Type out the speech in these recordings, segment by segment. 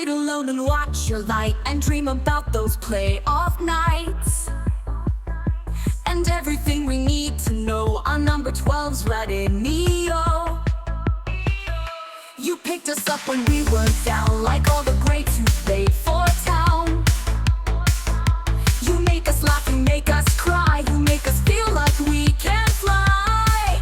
sit alone and watch your light and dream about those playoff nights. And everything we need to know, our number 12's ready, Neo. You picked us up when we were down, like all the greats who played for town. You make us laugh, you make us cry, you make us feel like we can fly.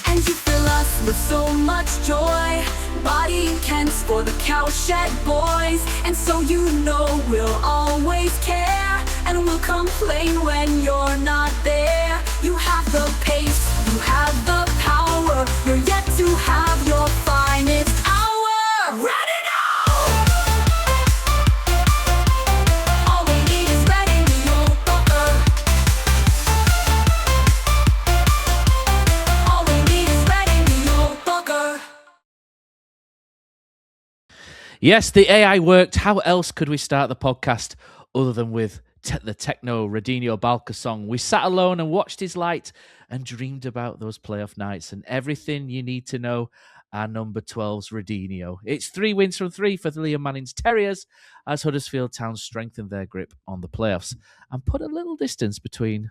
And you fill us with so much joy, Body and Kent's for the Cowshed boys. And so you know we'll always care, and we'll complain when you're not there. You have the pace, you have the power, you're yet to have your finest hour. Ready now! All we need is ready, Neo Balker. All we need is ready, Neo Balker. Yes, the AI worked. How else could we start the podcast other than with the techno Radinho Balker song? We sat alone and watched his light and dreamed about those playoff nights and everything you need to know. Our number 12's Radinho. It's 3 wins from 3 for Liam Manning's Terriers as Huddersfield Town strengthened their grip on the playoffs and put a little distance between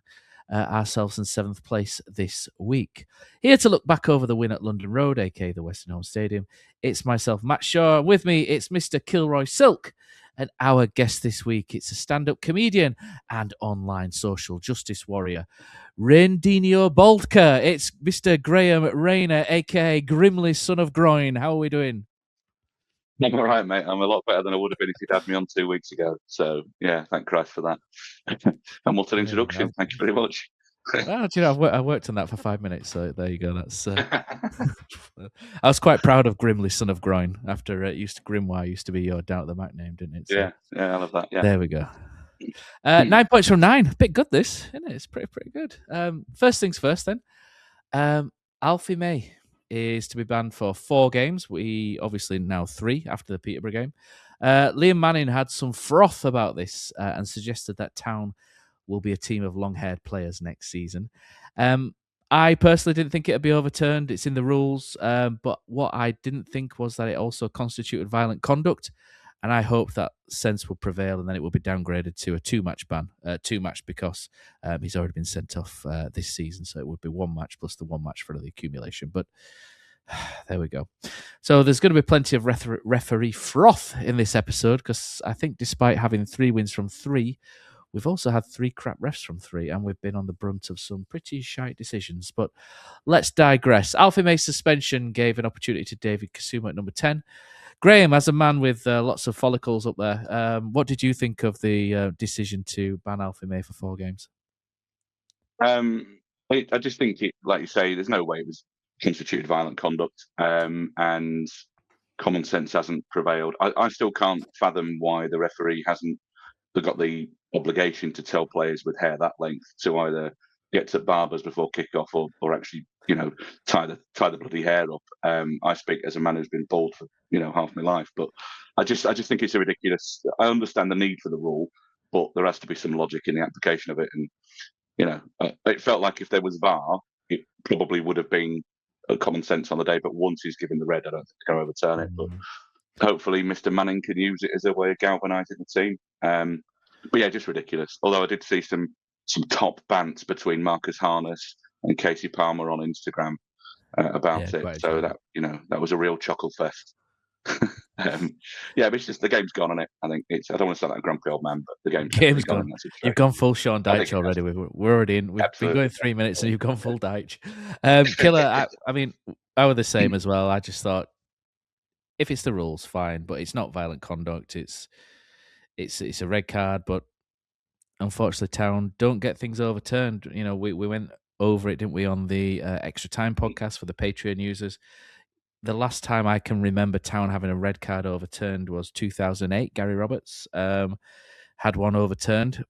ourselves and 7th place this week. Here to look back over the win at London Road, aka the Western Home Stadium, it's myself, Matt Shaw. With me, it's Mr. Kilroy Silk. And our guest this week, it's a stand-up comedian and online social justice warrior, Radinho Balker. It's Mr. Graham Rayner, a.k.a. Grimly Son of Groin. How are we doing? I'm all right, mate. I'm a lot better than I would have been if you'd had me on 2 weeks ago. So, yeah, thank Christ for that. And what an introduction. Thank you very much. Oh, do you know, I worked on that for 5 minutes, so there you go. That's. I was quite proud of Grimly Son of Groin after Grimwire used to be your Down at the Mac name, didn't it? So, yeah, I love that. Yeah, there we go. 9 points from 9. Bit good, this, isn't it? It's pretty good. First things first, then. Alfie May is to be banned for 4 games. We obviously now 3 after the Peterborough game. Liam Manning had some froth about this and suggested that Town will be a team of long-haired players next season. I personally didn't think it would be overturned. It's in the rules. But what I didn't think was that it also constituted violent conduct. And I hope that sense will prevail and then it will be downgraded to a 2-match ban. 2-match because he's already been sent off this season. So it would be 1 match plus the 1 match for the accumulation. But there we go. So there's going to be plenty of referee froth in this episode because I think despite having 3 wins from 3, we've also had 3 crap refs from 3, and we've been on the brunt of some pretty shite decisions. But let's digress. Alfie May's suspension gave an opportunity to David Kasuma at number 10. Graham, as a man with lots of follicles up there, what did you think of the decision to ban Alfie May for 4 games? I just think, like you say, there's no way it was constituted violent conduct, and common sense hasn't prevailed. I still can't fathom why the referee hasn't got the obligation to tell players with hair that length to either get to barbers before kickoff or actually, tie the bloody hair up. I speak as a man who's been bald for half my life, but I just think it's ridiculous. I understand the need for the rule, but there has to be some logic in the application of it. And it felt like if there was VAR, it probably would have been common sense on the day. But once he's given the red, I don't think they're going to overturn it. But hopefully, Mr. Manning can use it as a way of galvanising the team. But yeah, just ridiculous. Although I did see some top bants between Marcus Harness and Casey Palmer on Instagram about it. So that was a real chuckle fest. But it's just the game's gone on it. I think I don't want to sound like a grumpy old man, but the game's gone. You've gone full Sean Dyche already. We're already in. We've been going 3 minutes and you've gone full Dyche. Killer. I mean, I were the same as well. I just thought if it's the rules, fine, but it's not violent conduct. It's a red card, but unfortunately, Town don't get things overturned. We went over it, didn't we, on the Extra Time podcast for the Patreon users. The last time I can remember Town having a red card overturned was 2008. Gary Roberts had one overturned.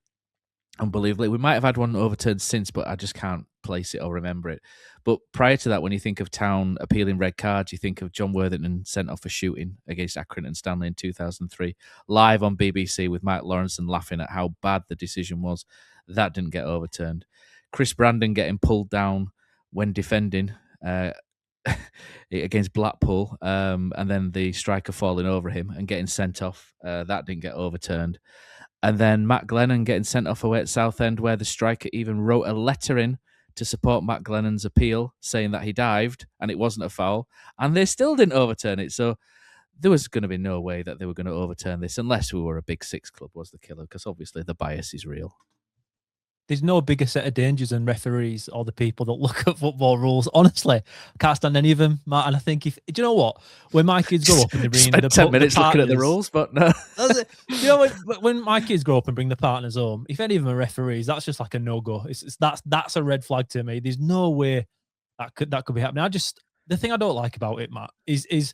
Unbelievably. We might have had one overturned since, but I just can't place it or remember it. But prior to that, when you think of Town appealing red cards, you think of John Worthington sent off for shooting against Accrington Stanley in 2003, live on BBC with Mike Lawrenson laughing at how bad the decision was. That didn't get overturned. Chris Brandon getting pulled down when defending against Blackpool, and then the striker falling over him and getting sent off. That didn't get overturned. And then Matt Glennon getting sent off away at Southend, where the striker even wrote a letter in to support Matt Glennon's appeal, saying that he dived and it wasn't a foul, and they still didn't overturn it. So there was going to be no way that they were going to overturn this unless we were a Big Six club, was the killer, because obviously the bias is real. There's no bigger set of dangers than referees or the people that look at football rules. Honestly, I can't stand any of them, Matt. And I think do you know what? When my kids grow up and they bring spend 10 minutes looking at the rules, but no. You know, when my kids grow up and bring the partners home, if any of them are referees, that's just like a no-go. That's a red flag to me. There's no way that could be happening. The thing I don't like about it, Matt, is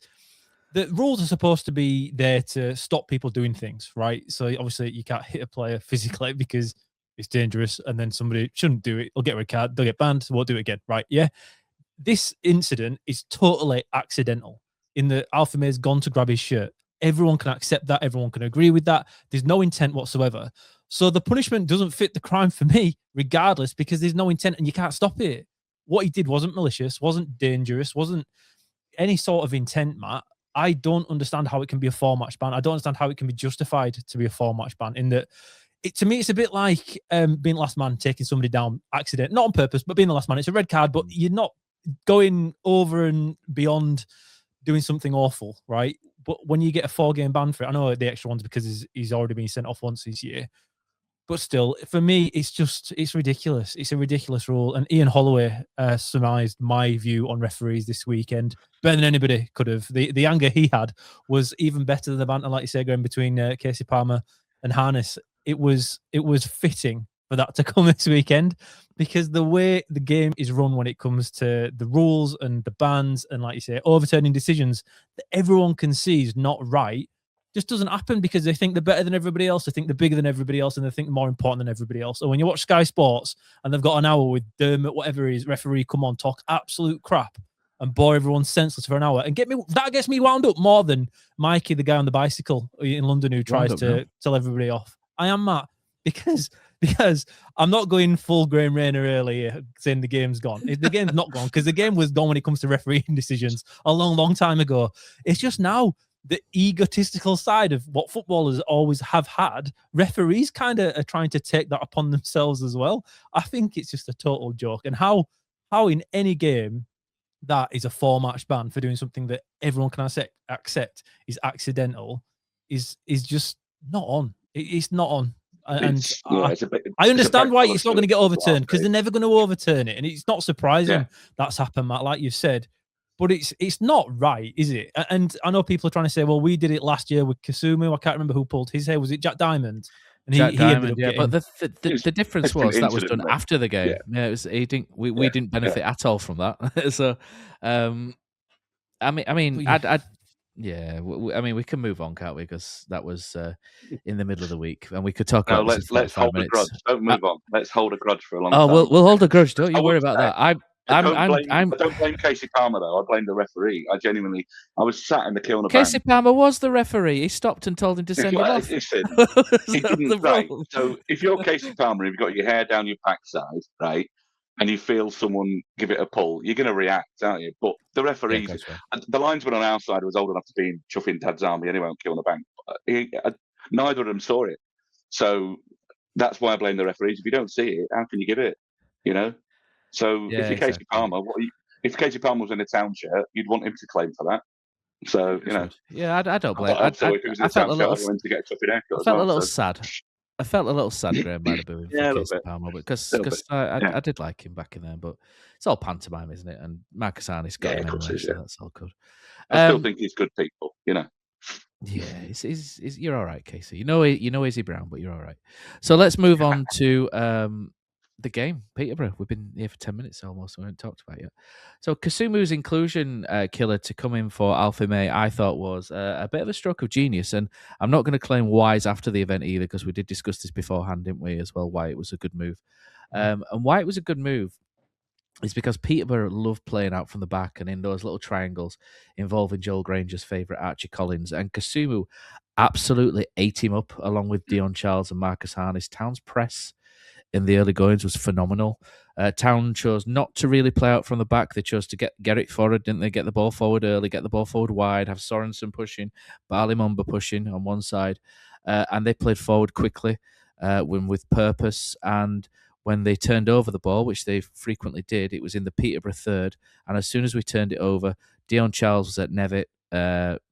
the rules are supposed to be there to stop people doing things, right? So obviously you can't hit a player physically because it's dangerous, and then somebody shouldn't do it. They'll get a red card. They'll get banned. So won't do it again, right? Yeah. This incident is totally accidental. In the Alfie May's gone to grab his shirt. Everyone can accept that. Everyone can agree with that. There's no intent whatsoever. So the punishment doesn't fit the crime for me, regardless, because there's no intent and you can't stop it. What he did wasn't malicious, wasn't dangerous, wasn't any sort of intent, Matt. I don't understand how it can be a 4-match ban. I don't understand how it can be justified to be a 4-match ban. In that, to me, it's a bit like being last man, taking somebody down accident, not on purpose, but being the last man. It's a red card, but you're not going over and beyond doing something awful, right? But when you get a 4-game ban for it, I know the extra one's because he's already been sent off once this year. But still, for me, it's ridiculous. It's a ridiculous rule. And Ian Holloway surmised my view on referees this weekend better than anybody could have. The anger he had was even better than the banter, like you say, going between Casey Palmer and Harness. It was fitting for that to come this weekend, because the way the game is run when it comes to the rules and the bans and, like you say, overturning decisions that everyone can see is not right, just doesn't happen, because they think they're better than everybody else, they think they're bigger than everybody else, and they think they're more important than everybody else. So when you watch Sky Sports and they've got an hour with Dermot, whatever he is, referee, come on, talk absolute crap and bore everyone senseless for an hour, and that gets me wound up more than Mikey, the guy on the bicycle in London who tries to tell everybody off. I am, Matt, because I'm not going full Graham Rayner early saying the game's gone. The game's not gone, because the game was gone when it comes to refereeing decisions a long, long time ago. It's just now the egotistical side of what footballers always have had. Referees kind of are trying to take that upon themselves as well. I think it's just a total joke. And how in any game that is a 4-match ban for doing something that everyone can accept is accidental is just not on. It's not on. And I understand why it's not going to get overturned, because they're never going to overturn it. And it's not surprising that's happened, Matt, like you've said. But it's not right, is it? And I know people are trying to say, well, we did it last year with Kasumu. I can't remember who pulled his hair. Was it Jack Diamond? And Jack Diamond, ended up getting... But the difference was that was done after the game. Yeah, it was. We didn't benefit at all from that. So, I mean, we can move on, can't we? Because that was in the middle of the week, and we could talk about. No, let's hold a grudge. Don't move on. Let's hold a grudge for a long time. Oh, we'll hold a grudge. Don't you worry about that. I don't blame Casey Palmer though. I blame the referee. I was sat in the queue on the Casey Palmer was the referee. He stopped and told him to send him off. Listen, he didn't. Right. So if you're Casey Palmer, you've got your hair down your backside, right, and you feel someone give it a pull, you're going to react, aren't you? But the referees, the linesman on our side was old enough to be in chuffing Dad's army anyway on Kill on the Bank. Neither of them saw it, so that's why I blame the referees. If you don't see it, how can you give it? You know. So if you're Casey Palmer, if Casey Palmer was in a town shirt, you'd want him to claim for that. So, you know. Yeah, I don't blame him. I felt a little sad. I felt a little sad, Graham, by the booing for Casey Palmer, because I did like him back in there, but it's all pantomime, isn't it? And Marcus Arnis got him anyway, so that's all good. I still think he's good people, you know. Yeah, you're all right, Casey. You know Izzy Brown, but you're all right. So let's move on to the game, Peterborough. We've been here for 10 minutes almost, we haven't talked about it yet. So Kasumu's inclusion, killer, to come in for Alfie May, I thought was a bit of a stroke of genius. And I'm not going to claim wise after the event either, because we did discuss this beforehand, didn't we, as well, why it was a good move. And why it was a good move is because Peterborough love playing out from the back and in those little triangles involving Joel Granger's favourite Archie Collins. And Kasumu absolutely ate him up along with Dion Charles and Marcus Harness. Town's press in the early goings was phenomenal. Town chose not to really play out from the back. They chose to get it forward, didn't they? Get the ball forward early, get the ball forward wide, have Sorensen pushing, Barley-Mumba pushing on one side, and they played forward quickly with purpose. And when they turned over the ball, which they frequently did, it was in the Peterborough third. And as soon as we turned it over, Dion Charles was at Nevitt,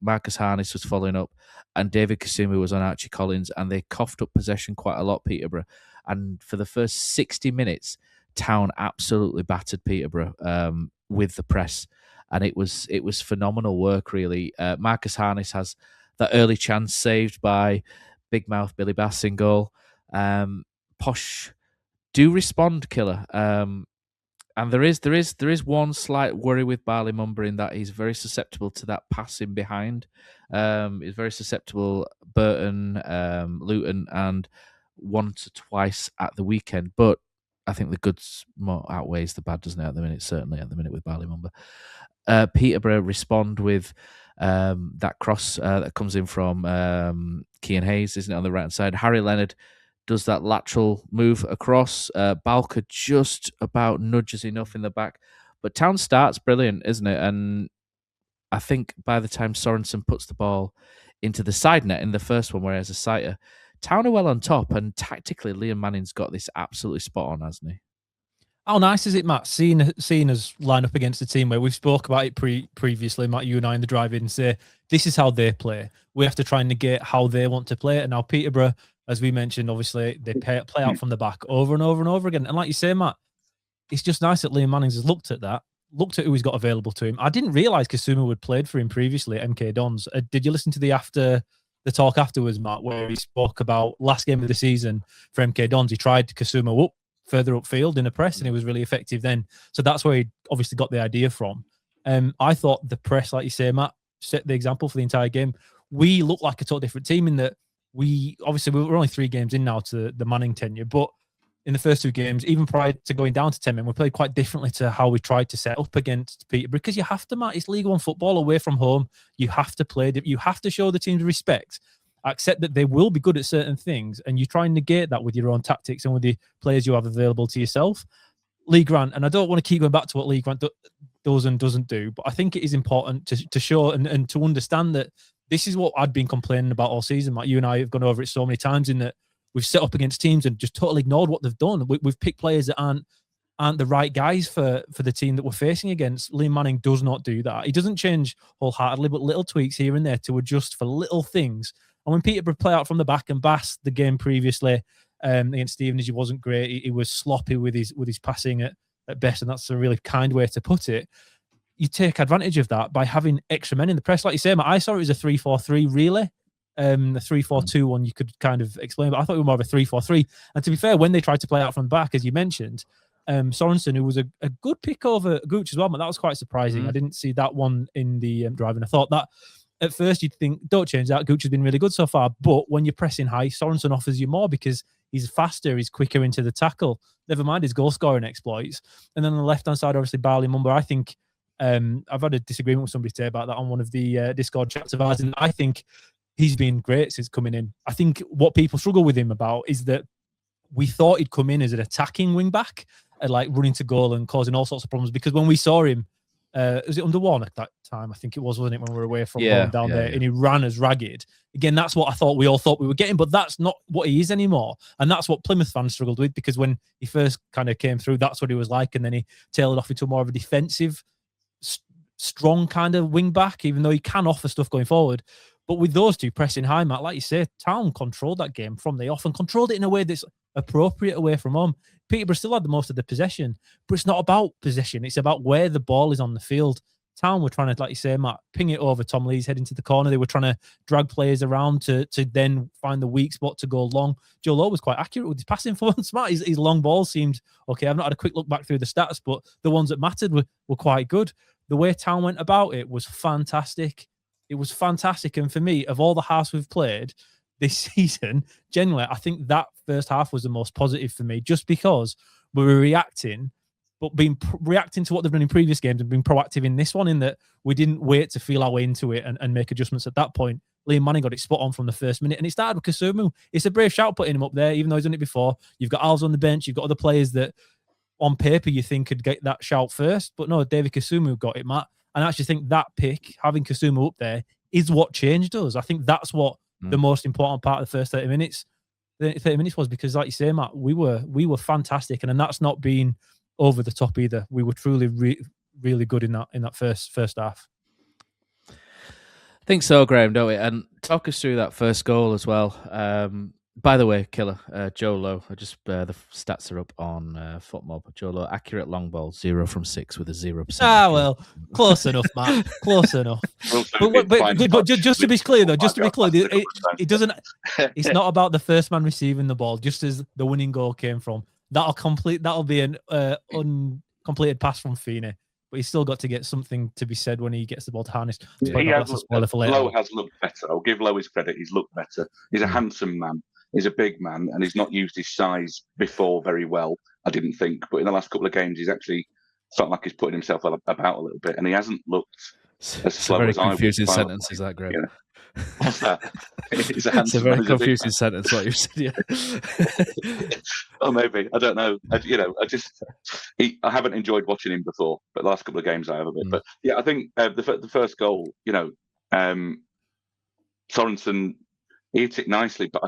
Marcus Harness was following up, and David Kasumu was on Archie Collins, and they coughed up possession quite a lot, Peterborough. And for the first 60 minutes, Town absolutely battered Peterborough with the press, and it was phenomenal work, really. Marcus Harness has that early chance saved by Big Mouth Billy Bass in goal. Posh do respond, Killer. And there is one slight worry with Barley-Mumba in that he's very susceptible to that passing behind. He's very susceptible, Burton, Luton, and once or twice at the weekend. But I think the goods more outweighs the bad, doesn't it, at the minute? Certainly at the minute with Barley-Mumba. Peterborough respond with that cross that comes in from Cian Hayes, isn't it, on the right-hand side. Harry Leonard does that lateral move across. Balker just about nudges enough in the back. But Town starts brilliant, isn't it? And I think by the time Sorensen puts the ball into the side net in the first one, whereas a sighter, Town are well on top. And tactically, Liam Manning's got this absolutely spot on, hasn't he? How nice is it, Matt, seeing us line up against a team where we've spoke about it previously, Matt, you and I in the drive-in, say, this is how they play. We have to try and negate how they want to play. And now Peterborough, as we mentioned, obviously, they play out from the back over and over and over again. And like you say, Matt, it's just nice that Liam Mannings has looked at who he's got available to him. I didn't realise Kasumu had played for him previously at MK Dons. Did you listen to the talk afterwards, Matt, where he spoke about last game of the season for MK Dons? He tried Kasumu up further upfield in a press, and he was really effective then. So that's where he obviously got the idea from. I thought the press, like you say, Matt, set the example for the entire game. We look like a totally different team in that we were only 3 games in now to the Manning tenure, but in the first 2 games, even prior to going down to 10 men, we played quite differently to how we tried to set up against Peterborough, because you have to, Matt, it's League One football away from home. You have to play, you have to show the teams respect, accept that they will be good at certain things, and you try and negate that with your own tactics and with the players you have available to yourself. Lee Grant, and I don't want to keep going back to what Lee Grant does and doesn't do, but I think it is important to show and to understand that this is what I'd been complaining about all season. Matt, you and I have gone over it so many times, in that we've set up against teams and just totally ignored what they've done. We've picked players that aren't the right guys for the team that we're facing against. Liam Manning does not do that. He doesn't change wholeheartedly, but little tweaks here and there to adjust for little things. And when Peterborough play out from the back, and Bass, the game previously against Stevenage, he wasn't great. He was sloppy with his passing at best, and that's a really kind way to put it. You take advantage of that by having extra men in the press. Like you say, Matt, I saw it as a 3-4-3 really. The 3-4-2 one you could kind of explain, but I thought it was more of a 3-4-3. And to be fair, when they tried to play out from the back, as you mentioned, Sorensen, who was a good pick over Gooch as well, but that was quite surprising. I didn't see that one in the driving. I thought that at first you'd think, don't change that. Gooch has been really good so far. But when you're pressing high, Sorensen offers you more because he's faster, he's quicker into the tackle. Never mind his goal scoring exploits. And then on the left-hand side, obviously, Barley-Mumba, I think, I've had a disagreement with somebody today about that on one of the Discord chats of ours, and I think he's been great since coming in. I think what people struggle with him about is that we thought he'd come in as an attacking wing-back, and like running to goal and causing all sorts of problems, because when we saw him, was it under Warnock that time? I think it was, wasn't it, when we were away from home down there, and he ran as ragged. Again, that's what we all thought we were getting, but that's not what he is anymore. And that's what Plymouth fans struggled with, because when he first kind of came through, that's what he was like, and then he tailored off into more of a defensive, strong kind of wing back, even though he can offer stuff going forward. But with those two pressing high, Matt, like you say, Town controlled that game from the off and controlled it in a way that's appropriate away from home. Peterborough still had the most of the possession, but it's not about possession. It's about where the ball is on the field. Town were trying to, like you say, Matt, ping it over Tom Lee's head into the corner. They were trying to drag players around to then find the weak spot to go long. Joe Lowe was quite accurate with his passing for once, Matt. His long ball seemed okay. I've not had a quick look back through the stats, but the ones that mattered were quite good. The way Town went about it was fantastic. It was fantastic. And for me, of all the halves we've played this season, generally, I think that first half was the most positive for me, just because we were reacting, but reacting to what they've done in previous games and being proactive in this one, in that we didn't wait to feel our way into it and make adjustments at that point. Liam Manning got it spot on from the first minute, and it started with Kasumu. It's a brave shout putting him up there, even though he's done it before. You've got Alves on the bench. You've got other players that on paper you think could get that shout first, but no, David Kasumu got it, Matt. And I actually think that pick, having Kasumu up there, is what changed us. I think that's what the most important part of the first 30 minutes. The 30 minutes was because, like you say, Matt, we were fantastic, and that's not being over the top either. We were truly really good in that first half. I think so, Graham, don't we? And talk us through that first goal as well. By the way, Killer, Joe Lowe, the stats are up on FootMob. Joe Lowe, accurate long ball, 0 from 6 with a 0%. Well, close enough, Matt. Close enough. But just to be clear, though, it doesn't. It's not about the first man receiving the ball. Just as the winning goal came from, that'll be an uncompleted pass from Feeney. But he's still got to get something to be said when he gets the ball to harness. Lowe has looked better. I'll give Lowe his credit. He's looked better. He's a handsome man. He's a big man, and he's not used his size before very well, I didn't think. But in the last couple of games, he's actually felt like he's putting himself about a little bit, and he hasn't looked as slow as I would. Confusing sentence, is that, Graham? Yeah. What's that? It's a very confusing sentence, what you said, yeah. Or maybe. I don't know. I haven't enjoyed watching him before, but the last couple of games I have a bit. But yeah, I think the first goal, Sorensen, he hit it nicely, but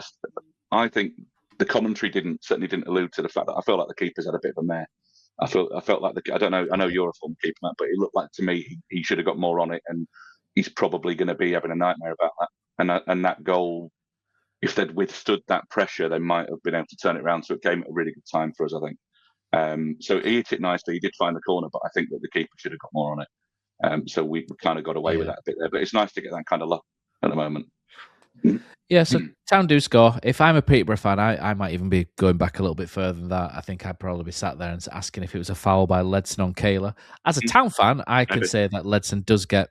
I think the commentary certainly didn't allude to the fact that I felt like the keeper's had a bit of a mare. I felt like I don't know. I know you're a former keeper, Matt, but it looked like to me he should have got more on it, and he's probably going to be having a nightmare about that. And that goal, if they'd withstood that pressure, they might have been able to turn it around. So it came at a really good time for us, I think. So he hit it nicely. He did find the corner, but I think that the keeper should have got more on it. So we kind of got away with that a bit there. But it's nice to get that kind of luck at the moment. Yeah, so Town do score. If I'm a Peterborough fan, I might even be going back a little bit further than that. I think I'd probably be sat there and asking if it was a foul by Ledson on Kayla. As a Town fan, I can say that Ledson does get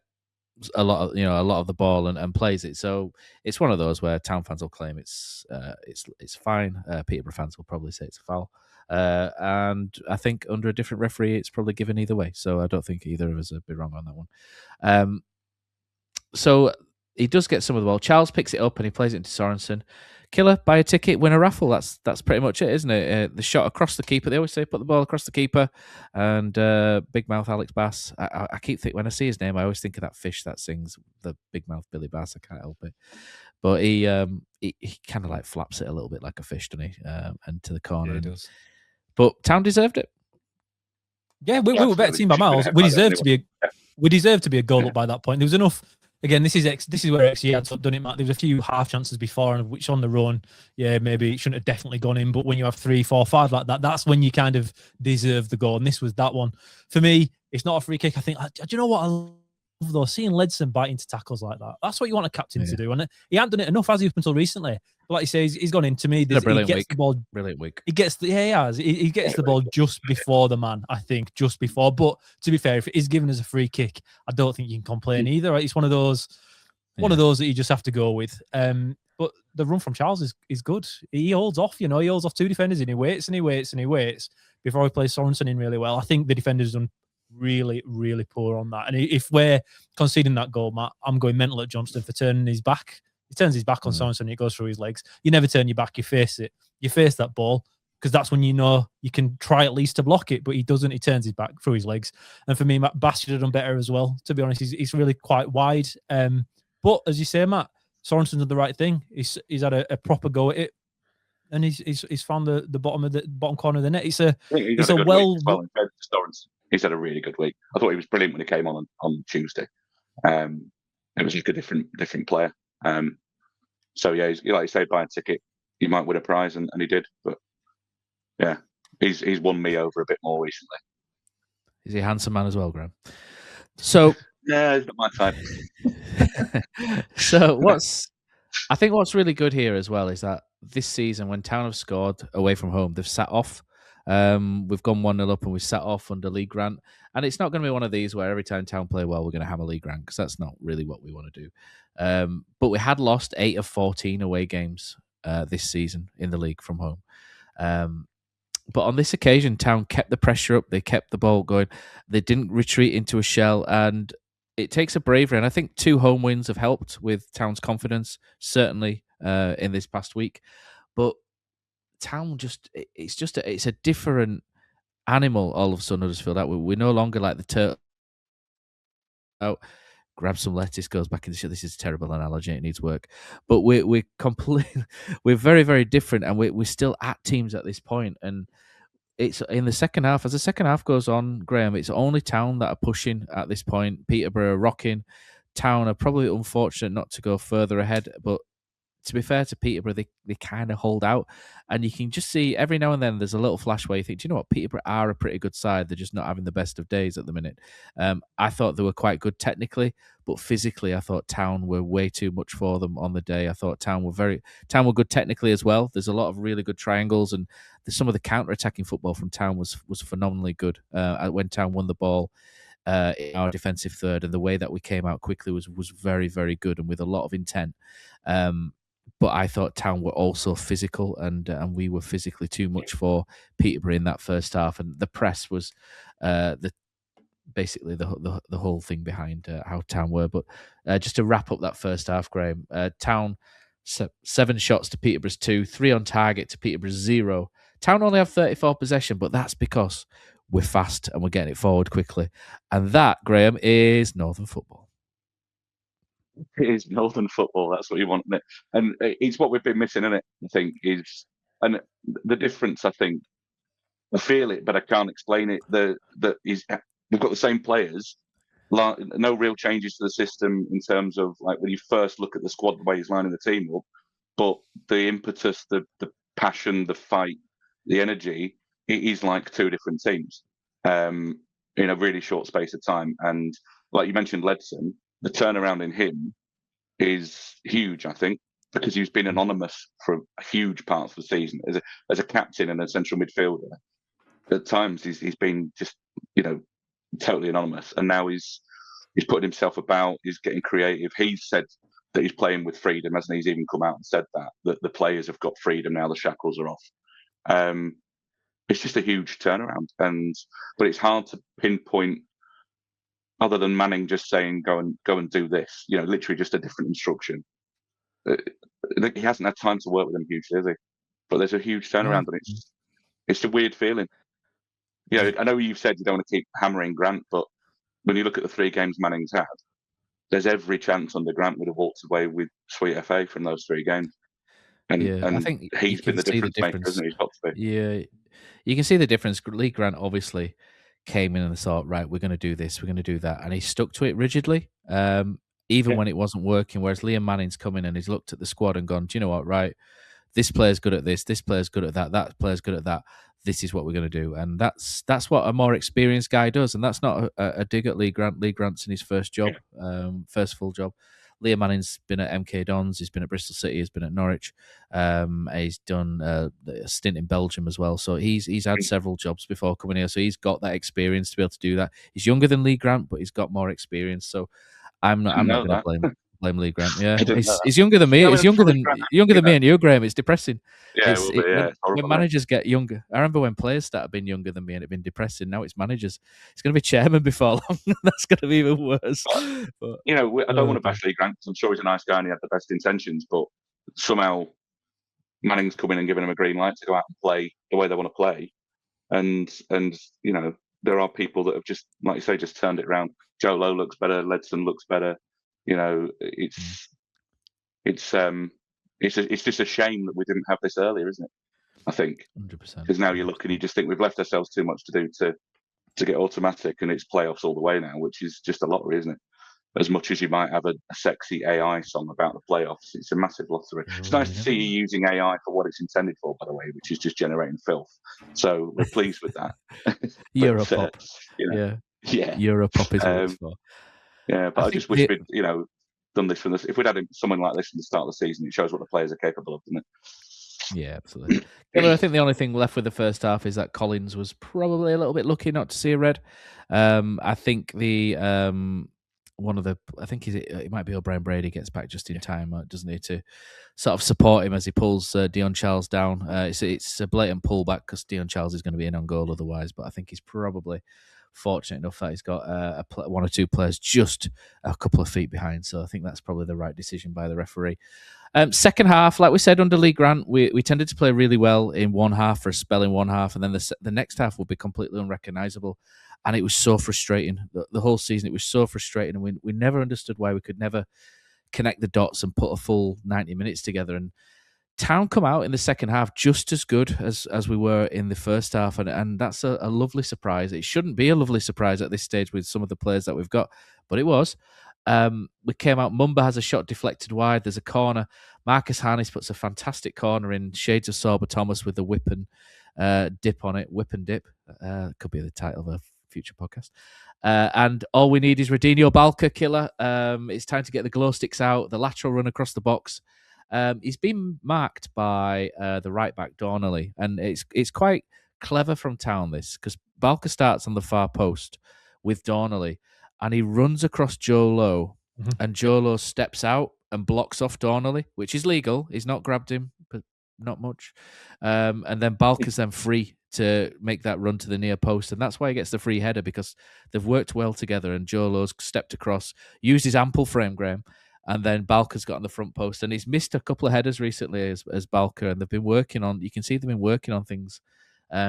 a lot of the ball and plays it. So it's one of those where Town fans will claim it's fine. Peterborough fans will probably say it's a foul. And I think under a different referee, it's probably given either way. So I don't think either of us would be wrong on that one. So he does get some of the ball. Charles picks it up and he plays it into Sorensen. Killer, buy a ticket, win a raffle. That's pretty much it, isn't it? The shot across the keeper. They always say put the ball across the keeper. And big mouth Alex Bass. I keep thinking, when I see his name, I always think of that fish that sings, the big mouth Billy Bass. I can't help it. But he kind of like flaps it a little bit like a fish, doesn't he? And to the corner. Yeah, he does. But Town deserved it. Yeah, we were better team by miles. We deserved to be a goal up by that point. There was enough. Again, this is where XG had done it, Matt. There was a few half chances before, and which on their own, maybe it shouldn't have definitely gone in. But when you have 3, 4, 5 like that, that's when you kind of deserve the goal. And this was that one. For me, it's not a free kick. I think, do you know what I love though? Seeing Ledson bite into tackles like that. That's what you want a captain to do. And he hadn't done it enough, has he, up until recently? But like you say, he's gone in. To me, he gets the ball. Brilliant week. He gets he has. He gets the ball just before the man, I think, just before. But to be fair, if it is given as a free kick, I don't think you can complain either. Right? It's one of those that you just have to go with. But the run from Charles is good. He holds off, he holds off 2 defenders and he waits before he plays Sorensen in really well. I think the defender's done really, really poor on that. And if we're conceding that goal, Matt, I'm going mental at Johnston for turning his back. He turns his back on Sorensen and it goes through his legs. You never turn your back, you face it. You face that ball because that's when you know you can try at least to block it, but he doesn't. He turns his back through his legs. And for me, Bass should have done better as well. To be honest, he's really quite wide. But as you say, Matt, Sorensen's done the right thing. He's had a proper go at it, and he's found the bottom corner of the net. He's had a really good week. I thought he was brilliant when he came on Tuesday. It was like a different player. So yeah, like you say, buy a ticket, you might win a prize, and he did. But yeah, he's won me over a bit more recently. Is he a handsome man as well, Graham? So yeah, he's not my type. So what's really good here as well is that this season, when Town have scored away from home, they've sat off. We've gone 1-0 up and we sat off under Lee Grant. And it's not going to be one of these where every time Town play well, we're going to hammer Lee Grant, because that's not really what we want to do. But we had lost 8 of 14 away games this season in the league from home. But on this occasion, Town kept the pressure up. They kept the ball going. They didn't retreat into a shell. And it takes a bravery. And I think 2 home wins have helped with Town's confidence, certainly in this past week. But Town it's a different animal all of a sudden, Huddersfield out. We're no longer like the turtle out, grab some lettuce, goes back in the shit. This is a terrible analogy, it needs work. But we're completely, we're very, very different, and we're still at teams at this point. And it's in the second half. As the second half goes on, Graham, it's only Town that are pushing at this point. Peterborough are rocking. Town are probably unfortunate not to go further ahead, but to be fair to Peterborough, they kind of hold out. And you can just see every now and then there's a little flash where you think, do you know what? Peterborough are a pretty good side. They're just not having the best of days at the minute. I thought they were quite good technically, but physically, I thought Town were way too much for them on the day. I thought Town were good technically as well. There's a lot of really good triangles, and some of the counter-attacking football from Town was phenomenally good. When Town won the ball in our defensive third, and the way that we came out quickly was very, very good and with a lot of intent. But I thought Town were also physical, and we were physically too much for Peterborough in that first half. And the press was basically the whole thing behind how Town were. But just to wrap up that first half, Graham, Town 7 shots to Peterborough's 2, 3 on target to Peterborough's 0. Town only have 34 possession, but that's because we're fast and we're getting it forward quickly. And that, Graham, is Northern football. It is Northern football. That's what you want, isn't it? And it's what we've been missing, isn't it? I think and the difference. I think I feel it, but I can't explain it. We've got the same players, no real changes to the system in terms of like when you first look at the squad, the way he's lining the team up, but the impetus, the passion, the fight, the energy, it is like 2 different teams in a really short space of time. And like you mentioned, Ledson, the turnaround in him is huge, I think, because he's been anonymous for huge parts of the season as a captain and a central midfielder. At times, he's been just totally anonymous, and now he's putting himself about. He's getting creative. He's said that he's playing with freedom, hasn't he? He's even come out and said that the players have got freedom now. The shackles are off. It's just a huge turnaround, but it's hard to pinpoint. Other than Manning just saying, go and do this, literally just a different instruction. He hasn't had time to work with them hugely, has he? But there's a huge turnaround, and it's a weird feeling. I know you've said you don't want to keep hammering Grant, but when you look at the 3 games Manning's had, there's every chance under Grant would have walked away with sweet FA from those 3 games. And I think he's been the difference maker, hasn't he? He's got to be. Yeah, you can see the difference. Lee Grant obviously came in and thought, right, we're going to do this, we're going to do that, and he stuck to it rigidly, even when it wasn't working. Whereas Liam Manning's come in and he's looked at the squad and gone, do you know what, right, this player's good at this player's good at that player's good at that. This is what we're going to do, and that's what a more experienced guy does. And that's not a dig at Lee Grant. Lee Grant's in his first job, first full job. Liam Manning's been at MK Dons. He's been at Bristol City. He's been at Norwich. He's done a stint in Belgium as well. So he's had several jobs before coming here. So he's got that experience to be able to do that. He's younger than Lee Grant, but he's got more experience. So I'm not going to blame Lee Grant. Yeah, he's younger than me. He's younger than me and you, Graham. It's depressing. Yeah, it's when managers get younger. I remember when players started being younger than me, and it'd been depressing. Now it's managers. It's going to be chairman before long. That's going to be even worse. But, I don't want to bash Lee Grant. I'm sure he's a nice guy and he had the best intentions, but somehow Manning's coming and giving him a green light to go out and play the way they want to play. And there are people that have just, like you say, just turned it around. Joe Lowe looks better. Ledson looks better. It's just a shame that we didn't have this earlier, isn't it? I think 100%. Because now you look and you just think we've left ourselves too much to do to get automatic, and it's playoffs all the way now, which is just a lottery, isn't it? As much as you might have a sexy AI song about the playoffs, it's a massive lottery. It's nice to see you using AI for what it's intended for, by the way, which is just generating filth. So we're pleased with that. Europop. Yeah. Europop is what it's for. Yeah, but I just wish we'd, done this from this. If we'd had someone like this from the start of the season, it shows what the players are capable of, doesn't it? Yeah, absolutely. But I think the only thing left with the first half is that Collins was probably a little bit lucky not to see a red. I think it might be O'Brien Brady gets back just in time, doesn't he, to sort of support him as he pulls Dion Charles down. It's a blatant pullback because Dion Charles is going to be in on goal otherwise, but I think he's probably fortunate enough that he's got 1 or 2 players just a couple of feet behind. So I think that's probably the right decision by the referee. Second half, like we said under Lee Grant, we tended to play really well in one half for a spell in one half, and then the next half would be completely unrecognisable. And it was so frustrating. The whole season, it was so frustrating, and we never understood why we could never connect the dots and put a full 90 minutes together. And Town come out in the second half just as good as we were in the first half, and that's a lovely surprise. It shouldn't be a lovely surprise at this stage with some of the players that we've got, but it was. We came out, Mumba has a shot deflected wide, there's a corner. Marcus Harness puts a fantastic corner in, shades of Sorba Thomas with the whip and dip on it, whip and dip. Could be the title of a future podcast. And all we need is Radinho Balker, killer. It's time to get the glow sticks out, the lateral run across the box. He's been marked by the right back Donnelly, and it's quite clever from Town this, because Balker starts on the far post with Donnelly, and he runs across Joe Lowe, and Joe Lowe steps out and blocks off Donnelly, which is legal. He's not grabbed him, but not much. And then Balker's then free to make that run to the near post, and that's why he gets the free header, because they've worked well together, and Joe Lowe's stepped across, used his ample frame, Graham, and then Balker's got on the front post, and he's missed a couple of headers recently as Balker, and they've been working on. You can see they've been working on things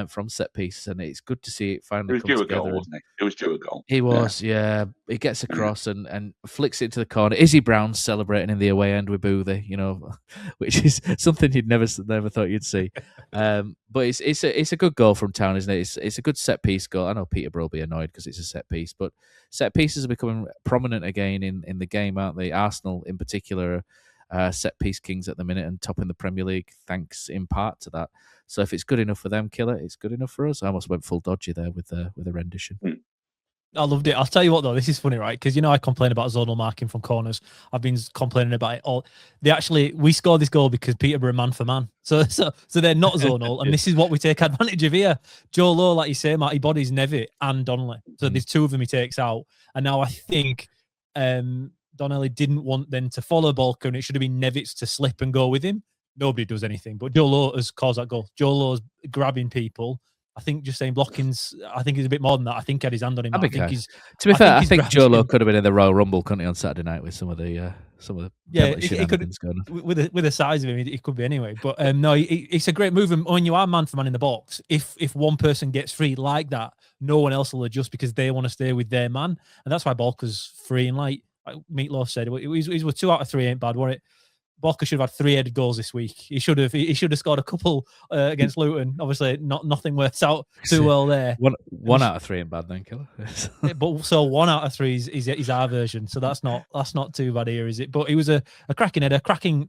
from set pieces, and it's good to see it finally come together. Goal, wasn't it? It was due a goal. He was, yeah. He gets across and flicks it to the corner. Izzy Brown's celebrating in the away end with Boothie, which is something you'd never thought you'd see. But it's a good goal from Town, isn't it? It's a good set piece goal. I know Peterborough will be annoyed because it's a set piece, but set pieces are becoming prominent again in the game, aren't they? Arsenal in particular are set piece kings at the minute and top in the Premier League, thanks in part to that. So if it's good enough for them, killer, it's good enough for us. I almost went full dodgy there with a rendition. I loved it. I'll tell you what, though, this is funny, right? Because I complain about zonal marking from corners. I've been complaining about it all. We scored this goal because Peterborough man for man, so they're not zonal, and this is what we take advantage of here. Joe Lowe, like you say, Matt, he bodies Nevitt and Donnelly, so there's two of them he takes out, and now I think Donnelly didn't want them to follow Balker, and it should have been Nevitt's to slip and go with him. Nobody does anything, but Joe Lowe has caused that goal. Joe Lowe's grabbing people. I think just saying blocking's, I think he's a bit more than that. I think he had his hand on him. To be fair, I think Joe Lowe could have been in the Royal Rumble, couldn't he, on Saturday night with some of the he could with the size of him, he could be anyway. But no, it's a great move. And when you are man for man in the box, if one person gets free like that, no one else will adjust because they want to stay with their man, and that's why Balker's free. And like Meatloaf said, he was 2 out of 3 ain't bad, wasn't it? Balker should have had 3 headed goals this week. He should have scored a couple against Luton. Obviously, nothing works out too well there. One out of 3 ain't bad then, killer. But so 1 out of 3 is our version. So that's not too bad here, is it? But it was a cracking header, cracking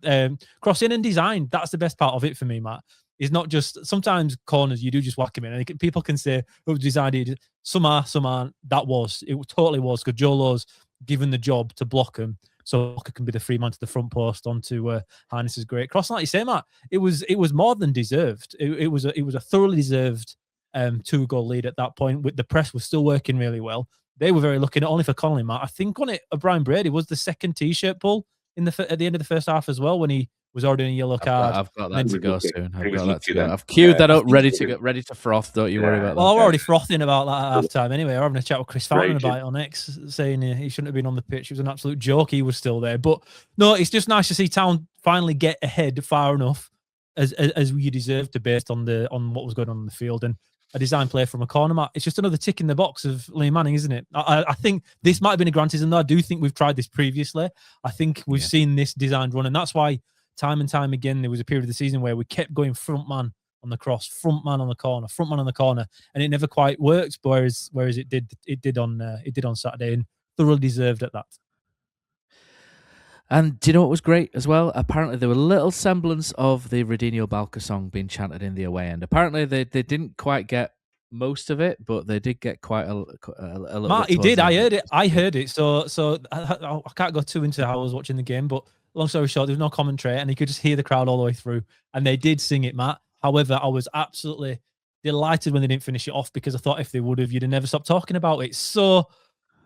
crossing and design. That's the best part of it for me, Matt. It's not just sometimes corners you do just whack him in, and people can say, "Oh, designed." Some are, some aren't. It totally was because Joe Lowe's given the job to block him. So Balker can be the free man to the front post onto Harness's great cross. And like you say, Matt, it was more than deserved. It was a thoroughly deserved 2-goal lead at that point. With the press was still working really well. They were very lucky, not only for Connolly, Matt. I think on it, Brian Brady was the second t-shirt pull at the end of the first half as well when he was already in a yellow card. I've got that to go soon. I've queued that up, ready to froth. Don't you worry about that. Well, we're already frothing about that at half time anyway. We're having a chat with Chris Fountain about it on X, saying he shouldn't have been on the pitch. It was an absolute joke. He was still there. But no, it's just nice to see Town finally get ahead far enough as we deserve to based on what was going on in the field. And a design play from a corner, Matt. It's just another tick in the box of Lee Manning, isn't it? I think this might have been a grantism, though. I do think we've tried this previously. I think we've seen this designed run, and that's why time and time again there was a period of the season where we kept going front man on the cross, front man on the corner, and it never quite worked. Whereas it did on Saturday, and thoroughly deserved at that. And do you know what was great as well? Apparently there were little semblance of the Radinho Balker song being chanted in the away end. Apparently they didn't quite get most of it, but they did get quite a little. Matt, he did. I heard it. So I can't go too into how I was watching the game, but long story short, there was no commentary, and you could just hear the crowd all the way through, and they did sing it, Matt. However, I was absolutely delighted when they didn't finish it off because I thought if they would have, you'd have never stopped talking about it. So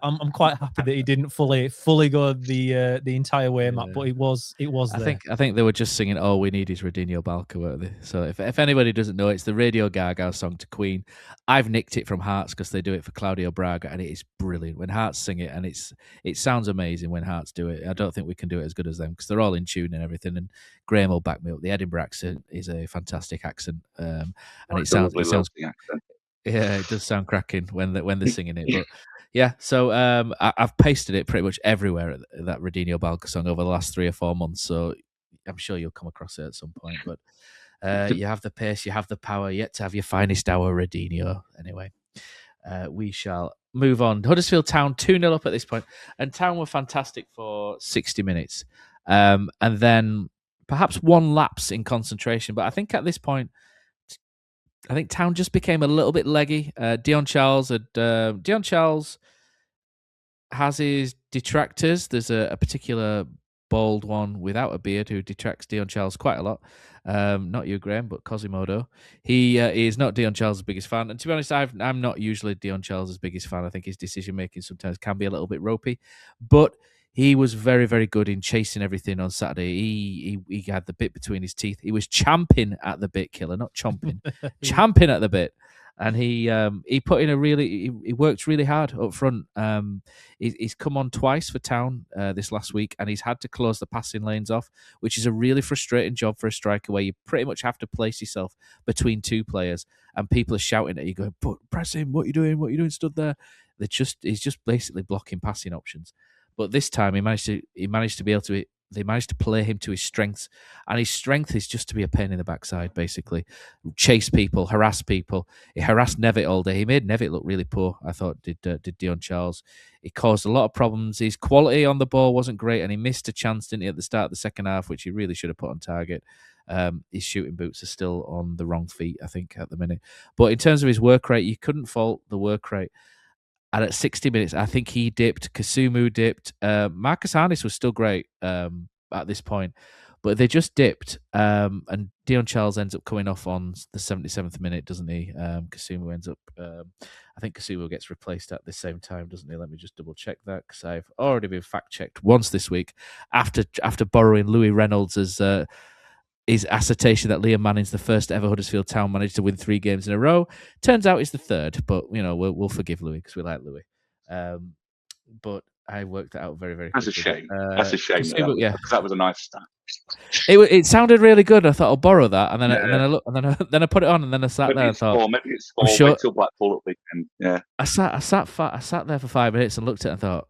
I'm quite happy that he didn't fully go the entire way, Matt. But it was there. I think they were just singing "All We Need Is Radio Balker," weren't they? So if anybody doesn't know, it's the Radio Gaga song to Queen. I've nicked it from Hearts because they do it for Claudio Braga, and it is brilliant when Hearts sing it, and it sounds amazing when Hearts do it. I don't think we can do it as good as them because they're all in tune and everything. And Graham will back me up. The Edinburgh accent is a fantastic accent, and it sounds. Yeah, it does sound cracking when they're singing it. But yeah, so I've pasted it pretty much everywhere, that Radio Balker song, over the last 3 or 4 months. So I'm sure you'll come across it at some point. But you have the pace, you have the power, yet to have your finest hour, Radinho. Anyway, we shall move on. Huddersfield Town 2-0 up at this point, and Town were fantastic for 60 minutes. And then perhaps one lapse in concentration. But I think at this point, Town just became a little bit leggy. Dion Charles has his detractors. There's a particular bald one without a beard who detracts Dion Charles quite a lot. Not you, Graham, but Quasimodo. He is not Dion Charles' biggest fan. And to be honest, I'm not usually Dion Charles' biggest fan. I think his decision-making sometimes can be a little bit ropey. But he was very, very good in chasing everything on Saturday. He had the bit between his teeth. He was champing at the bit, Killer, not chomping. Champing at the bit. And he put in he worked really hard up front. He's come on twice for Town this last week, and he's had to close the passing lanes off, which is a really frustrating job for a striker, where you pretty much have to place yourself between two players, and people are shouting at you, going, "Press him! What are you doing? What are you doing? Stood there." He's just basically blocking passing options. But this time they managed to play him to his strengths, and his strength is just to be a pain in the backside, basically. Chase people, harass people. He harassed Nevitt all day. He made Nevitt look really poor, I thought, did Dion Charles. He caused a lot of problems. His quality on the ball wasn't great, and he missed a chance, didn't he, at the start of the second half, which he really should have put on target. His shooting boots are still on the wrong feet, I think, at the minute. But in terms of his work rate, you couldn't fault the work rate. And at 60 minutes, I think he dipped. Kasumu dipped. Marcus Harness was still great at this point, but they just dipped. And Dion Charles ends up coming off on the 77th minute, doesn't he? Kasumu ends up. I think Kasumu gets replaced at the same time, doesn't he? Let me just double check that, because I've already been fact checked once this week after borrowing Louis Reynolds as. His assertion that Liam Manning's the first ever Huddersfield Town manager to win 3 games in a row. Turns out he's the third, but we'll forgive Louis because we like Louis. But I worked that out very, very quickly. That's a shame. That's a shame. Because that was a nice stat. It sounded really good. I thought I'll borrow that, and then I looked, and then I put it on, and then I sat there and thought, maybe it's 4. Sure. Wait till Blackpool at weekend. Yeah. I sat there for 5 minutes and looked at it and thought,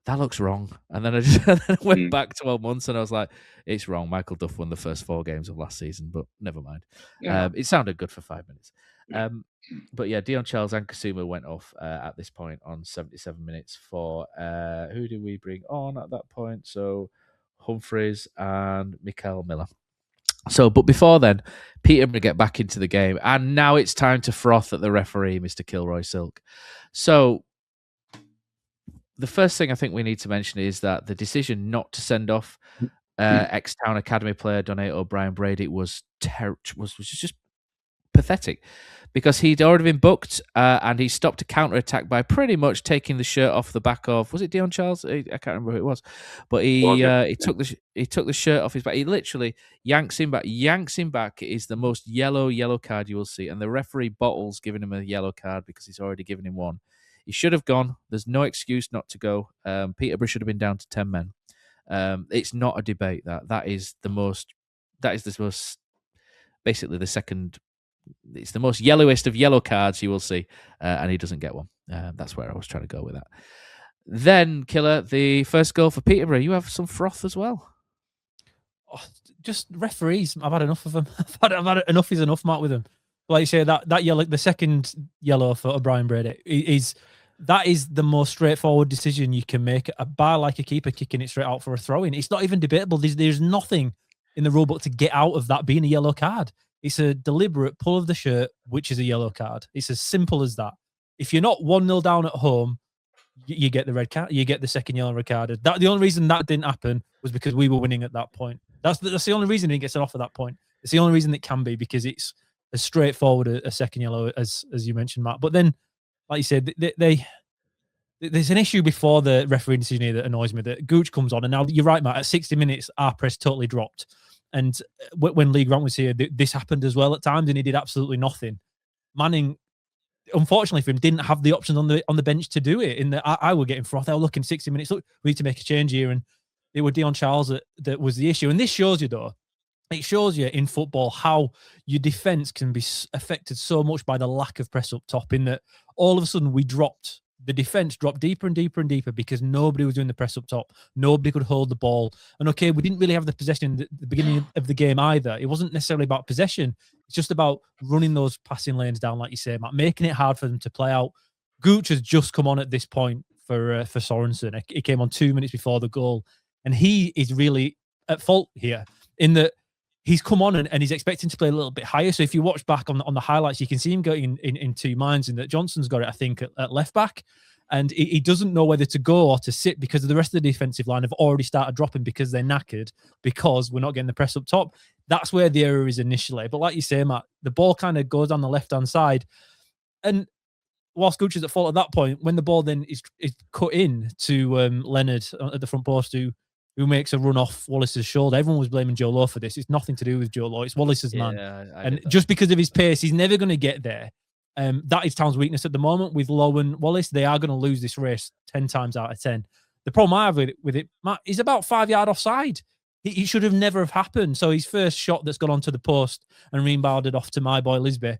that looks wrong. And then I went back 12 months and I was like, it's wrong. Michael Duff won the first 4 games of last season, but never mind. Yeah. It sounded good for 5 minutes. But yeah, Dion Charles and Kasumu went off at this point on 77 minutes for who did we bring on at that point? So Humphreys and Mikael Miller. So, but before then, Peterborough get back into the game, and now it's time to froth at the referee, Mr. Kilroy Silk. So, the first thing I think we need to mention is that the decision not to send off ex-Town Academy player Donato Brian Brady was just pathetic, because he'd already been booked and he stopped a counter-attack by pretty much taking the shirt off the back of, was it Dion Charles? I can't remember who it was, but he took the shirt off his back. He literally yanks him back. It is the most yellow card you will see, and the referee bottles giving him a yellow card because he's already given him one. He should have gone. There's no excuse not to go. Peterborough should have been down to 10 men. It's not a debate. That is the most. Basically, the second. It's the most yellowest of yellow cards you will see, and he doesn't get one. That's where I was trying to go with that. Then, Killer, the first goal for Peterborough. You have some froth as well. Oh, just referees. I've had enough of them. I've had enough is enough, Mark, with them. Like you say, that yellow, the second yellow for Brian Brady is the most straightforward decision you can make. A bar like a keeper kicking it straight out for a throw-in. It's not even debatable. There's nothing in the rulebook to get out of that being a yellow card. It's a deliberate pull of the shirt, which is a yellow card. It's as simple as that. If you're not 1-0 down at home, you get the red card. You get the second yellow card. The only reason that didn't happen was because we were winning at that point. That's the only reason he gets it off at that point. It's the only reason it can be, because it's as straightforward a second yellow as you mentioned, Matt. But then, like you said, they there's an issue before the referee decision here that annoys me, that Gooch comes on, and now you're right, Matt, at 60 minutes, our press totally dropped. And when Lee Grant was here, this happened as well at times, and he did absolutely nothing. Manning, unfortunately for him, didn't have the options on the bench to do it. I were getting frothed. I was looking 60 minutes. Look, we need to make a change here, and it was Dion Charles that was the issue. And this shows you, though, it shows you in football how your defense can be affected so much by the lack of press up top. In that, all of a sudden the defense dropped deeper and deeper and deeper because nobody was doing the press up top. Nobody could hold the ball. And okay, we didn't really have the possession at the beginning of the game either. It wasn't necessarily about possession. It's just about running those passing lanes down, like you say, Matt, making it hard for them to play out. Gooch has just come on at this point for Sorensen. He came on 2 minutes before the goal, and he is really at fault here in that he's come on and he's expecting to play a little bit higher. So if you watch back on the highlights, you can see him going in two minds, in that Johnson's got it, I think, at left back. And he doesn't know whether to go or to sit because the rest of the defensive line have already started dropping because they're knackered, because we're not getting the press up top. That's where the error is initially. But like you say, Matt, the ball kind of goes on the left-hand side. And whilst Gooch is at fault at that point, when the ball then is cut in to Leonard at the front post, who makes a run off Wallace's shoulder. Everyone was blaming Joe Lowe for this. It's nothing to do with Joe Lowe. It's Wallace's man. And just because of his pace, he's never going to get there. That is Town's weakness at the moment with Lowe and Wallace. They are going to lose this race 10 times out of 10. The problem I have with it, Matt, is about 5 yard offside. He should have never have happened. So his first shot that's gone onto the post and rebounded off to my boy Lisby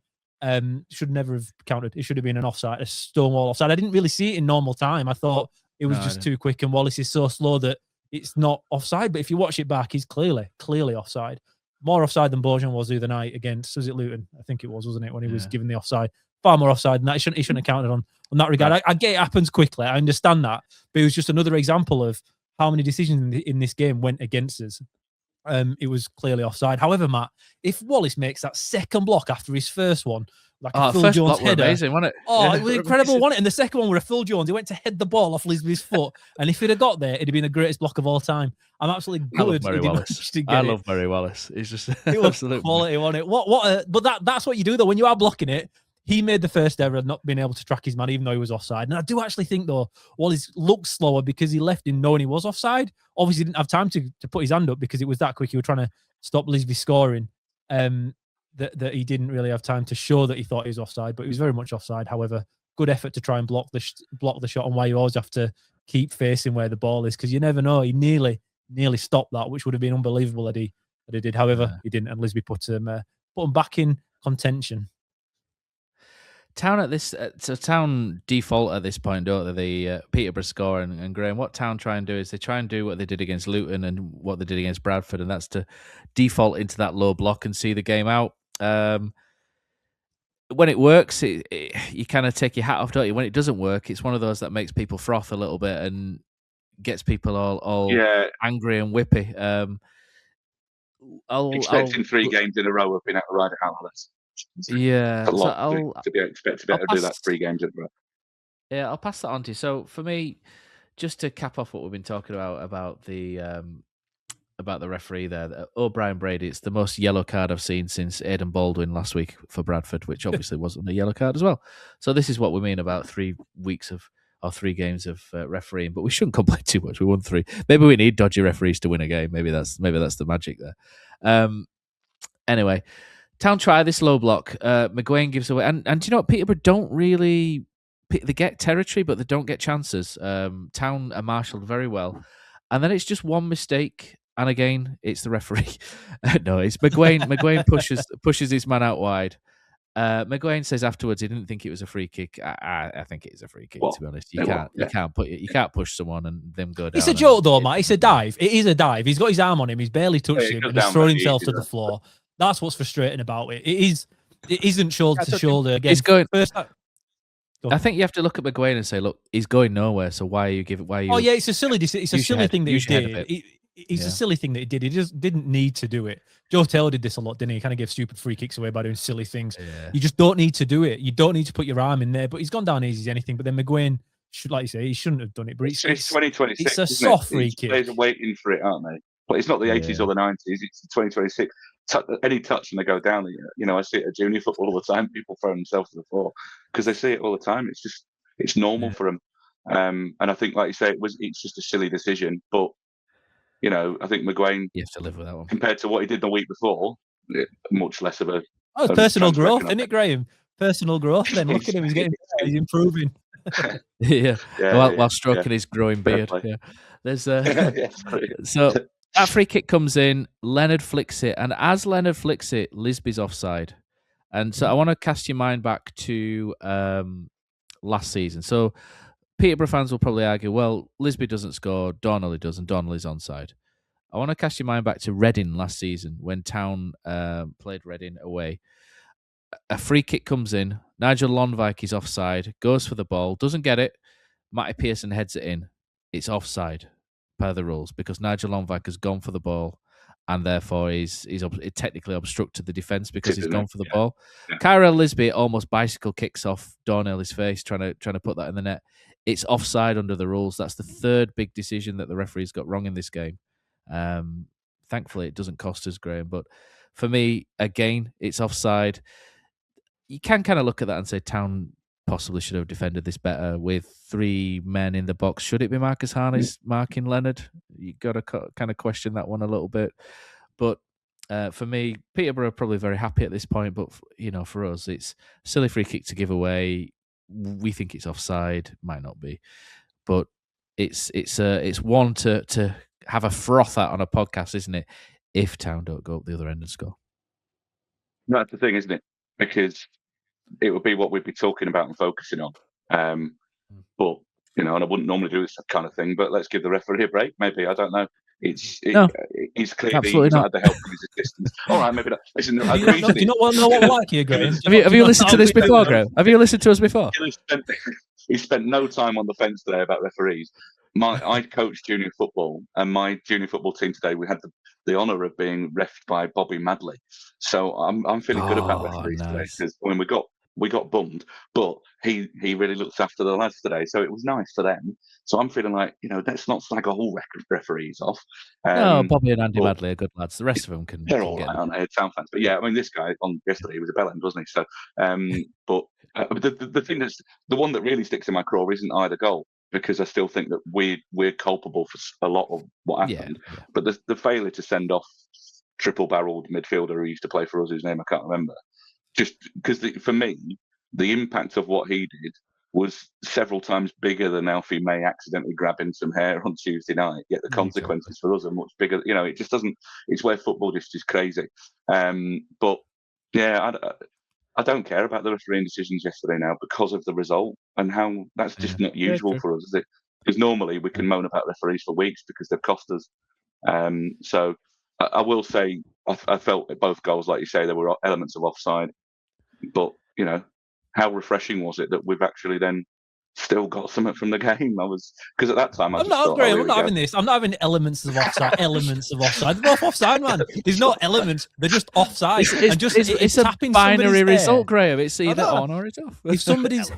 should never have counted. It should have been an offside, a stonewall offside. I didn't really see it in normal time. I thought it was just too quick, and Wallace is so slow that it's not offside. But if you watch it back, he's clearly offside. More offside than Bojan was the other night against, was it Luton? I think it was, wasn't it, when he was given the offside? Far more offside than that. He shouldn't have counted on that regard. Right. I get it happens quickly. I understand that. But it was just another example of how many decisions in this game went against us. It was clearly offside. However, Matt, if Wallace makes that second block after his first one, like a Phil Jones header, amazing, wasn't it? Oh, it was incredible, wasn't it? And the second one were a Phil Jones. He went to head the ball off Lisby's foot, and if he'd have got there, it'd have been the greatest block of all time. I'm absolutely good. I love Murray Wallace. He's just it was quality, wasn't it? But that's what you do though when you are blocking it. He made the first error, not being able to track his man, even though he was offside. And I do actually think, though, Wallace looked slower because he left him knowing he was offside. Obviously, he didn't have time to put his hand up because it was that quick. He was trying to stop Lisby scoring. That he didn't really have time to show that he thought he was offside, but he was very much offside. However, good effort to try and block the shot, and why you always have to keep facing where the ball is, because you never know. He nearly stopped that, which would have been unbelievable that he did. However, he didn't, and Lisby put him back in contention. Town Town default at this point, don't they? The Peterborough score and Graham. What Town try and do is they try and do what they did against Luton and what they did against Bradford, and that's to default into that low block and see the game out. When it works, you kind of take your hat off, don't you? When it doesn't work, it's one of those that makes people froth a little bit and gets people all angry and whippy. Expecting 3 games in a row of being able to ride it out. Yeah, a lot to be expected to be able to do that 3 games in a row. Yeah, I'll pass that on to you. So for me, just to cap off what we've been talking about the referee there, O'Brien Brady, it's the most yellow card I've seen since Aidan Baldwin last week for Bradford, which obviously wasn't a yellow card as well. So this is what we mean about 3 games of refereeing, but we shouldn't complain too much. We won 3. Maybe we need dodgy referees to win a game. Maybe that's the magic there. Anyway. Town try this low block. McGuane gives away, and do you know what? Peterborough don't really they get territory, but they don't get chances. Town are marshalled very well, and then it's just one mistake, and again it's the referee. No, it's McGuane. McGuane pushes his man out wide. McGuane says afterwards he didn't think it was a free kick. I think it is a free kick, to be honest. You can't push someone and them go down. It's a joke though, Matt. It's a dive. It is a dive. He's got his arm on him. He's barely touched him, and he's thrown himself to the floor. That's what's frustrating about it. It isn't shoulder to shoulder again. He's going. I think you have to look at McGuane and say, "Look, he's going nowhere. So why are you giving? Why are you?" Oh yeah, it's a silly thing that he did. It's a silly thing that he did. He just didn't need to do it. Joe Taylor did this a lot, didn't he? He kind of gave stupid free kicks away by doing silly things. Yeah. You just don't need to do it. You don't need to put your arm in there. But he's gone down easy as anything. But then McGuane should, like you say, he shouldn't have done it. But it's 2026. It's a soft free kick. Players are waiting for it, aren't they? But it's not the 80s or the 90s. It's 2026. Any touch and they go down. You know, I see it at junior football all the time. People throw themselves to the floor because they see it all the time. It's normal for them. And I think, like you say, it's just a silly decision. But I think McGuane, You have to live with that one. compared to what he did the week before, much less of a. Oh, it's personal growth, isn't it, Graham? Personal growth. Then look at him; he's getting better, he's improving. Yeah. While stroking his growing beard. Yeah. There's so that free kick comes in. Leonard flicks it, and as Leonard flicks it, Lisby's offside. And so I want to cast your mind back to last season. So Peterborough fans will probably argue, well, Lisby doesn't score, Donnelly does, and Donnelly's onside. I want to cast your mind back to Reading last season when Town played Reading away. A free kick comes in. Nigel Lonvike is offside, goes for the ball, doesn't get it. Matty Pearson heads it in. It's offside per the rules because Nigel Lonvike has gone for the ball and therefore he's technically obstructed the defence because he's gone for the ball. Yeah. Kyrell Lisby almost bicycle kicks off Dornelly's face, trying to put that in the net. It's offside under the rules. That's the third big decision that the referees got wrong in this game. Thankfully, it doesn't cost us, Graham. But for me, again, it's offside. You can kind of look at that and say Town possibly should have defended this better with 3 men in the box. Should it be Marcus Harness marking Leonard? You got to kind of question that one a little bit. But for me, Peterborough are probably very happy at this point. But for us, it's a silly free kick to give away. We think it's offside, might not be, but it's one to have a froth at on a podcast, isn't it? If Town don't go up the other end and score. That's the thing, isn't it? Because it would be what we'd be talking about and focusing on. But and I wouldn't normally do this kind of thing. But let's give the referee a break. Maybe, I don't know. He's clearly not had the help of his assistants. All right, maybe not. Listen, do you not want to know what like you, Graham? Have you listened to this before, Graham? Have you listened to us before? He spent no time on the fence today about referees. I coached junior football, and my junior football team today, we had the honour of being refed by Bobby Madley. So I'm feeling good about referees today because we got bummed, but he really looks after the lads today, so it was nice for them. So I'm feeling like let's not slag all referees off. No, Bobby and Andy Madley are good lads. The rest of them they're all right, aren't they? Town fans, but yeah, I mean this guy on yesterday he was a bellend, wasn't he? So, but the thing that's the one that really sticks in my craw isn't either goal, because I still think that we're culpable for a lot of what happened. Yeah. But the failure to send off triple-barreled midfielder who used to play for us, whose name I can't remember, just because for me, the impact of what he did was several times bigger than Alfie May accidentally grabbing some hair on Tuesday night. Yet the consequences for us are much bigger. It just doesn't. It's where football just is crazy. But yeah, I don't care about the refereeing decisions yesterday now because of the result and how that's just not usual for us, is it? Because normally we can moan about referees for weeks because they've cost us. So I will say I felt at both goals, like you say, there were elements of offside, but how refreshing was it that we've actually then still got something from the game? Because at that time I'm not having this. I'm not having elements of offside. Elements of offside. They're both offside, man. There's no elements. They're just offside. It's a binary result, Graham. It's either on or it's off. If somebody's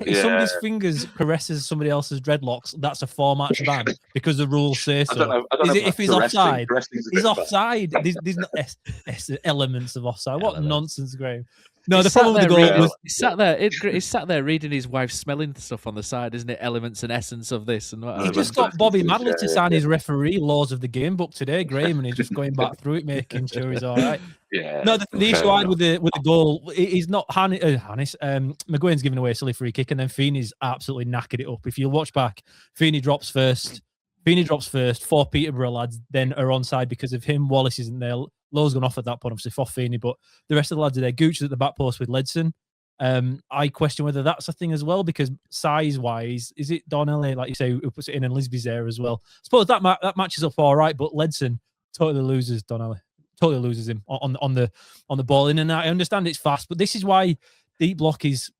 fingers caresses somebody else's dreadlocks, that's a 4-match ban because the rules say so. If he's offside, he's offside. There's no elements of offside. What nonsense, Graham. No, the problem with the goal was he's sat there reading his wife smelling stuff on the side, isn't it? Elements and essence of this and what. He just got Bobby Madley to sign his referee laws of the game book today, Graham, and he's just going back through it, making sure he's all right. Yeah. No, the issue I had with the goal is not Hannes. McGuane's giving away a silly free kick, and then Feeney's absolutely knackered it up. If you watch back, Feeney drops first. 4 Peterborough lads then are onside because of him. Wallace isn't there. Lowe's gone off at that point, obviously, for Feeney, but the rest of the lads are there. Gooch is at the back post with Ledson. I question whether that's a thing as well, because size-wise, is it Donnelly, like you say, who puts it in, and Lisby's there as well? I suppose that matches up all right, but Ledson totally loses Donnelly. Totally loses him on the ball in, and I understand it's fast, but this is why deep block is.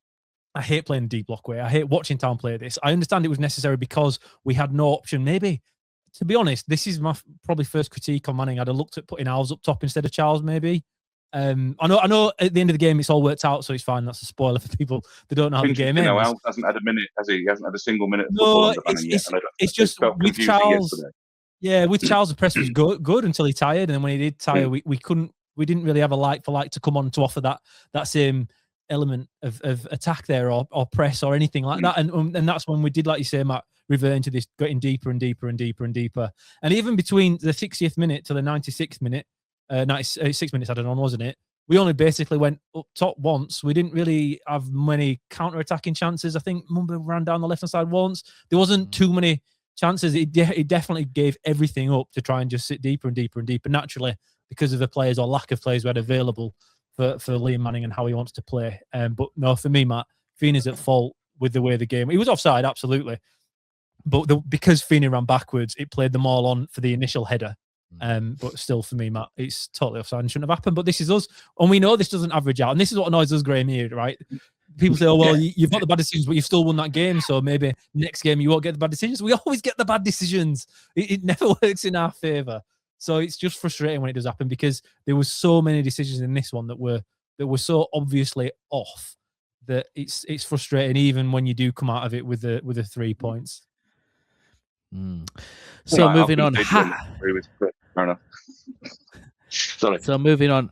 I hate playing deep block way. I hate watching Town play this. I understand it was necessary because we had no option. Maybe, to be honest, this is my probably first critique on Manning. I'd have looked at putting Alves up top instead of Charles, maybe. I know at the end of the game it's all worked out, so it's fine. That's a spoiler for people that don't know how the game ends. Alves hasn't had a minute, has he? He hasn't had a single minute of football under Manning yet. It's just with Charles. Yesterday. Yeah, with Charles, the press was good until he tired, and then when he did tire, we didn't really have a like for like to come on to offer that same element of attack there or press or anything like that, and that's when we did, like you say, Matt, reverting to this, getting deeper and deeper and deeper and deeper. And even between the 60th minute to the 96th minute, 96 minutes added on, wasn't it? We only basically went up top once. We didn't really have many counter-attacking chances. I think Mumba ran down the left-hand side once. There wasn't too many chances. It definitely gave everything up to try and just sit deeper and deeper and deeper, naturally, because of the players or lack of players we had available for Liam Manning and how he wants to play. But no, for me, Matt, Feeney's at fault with the way the game. He was offside, absolutely. But because Feeney ran backwards, it played them all on for the initial header. But still, for me, Matt, it's totally offside and shouldn't have happened. But this is us, and we know this doesn't average out. And this is what annoys us, Graham, here, right? People say, "Oh well, you've got the bad decisions, but you've still won that game, so maybe next game you won't get the bad decisions." We always get the bad decisions. It never works in our favour. So it's just frustrating when it does happen, because there was so many decisions in this one that were so obviously off that it's frustrating, even when you do come out of it with the 3 points. So moving on. Sorry. So moving on.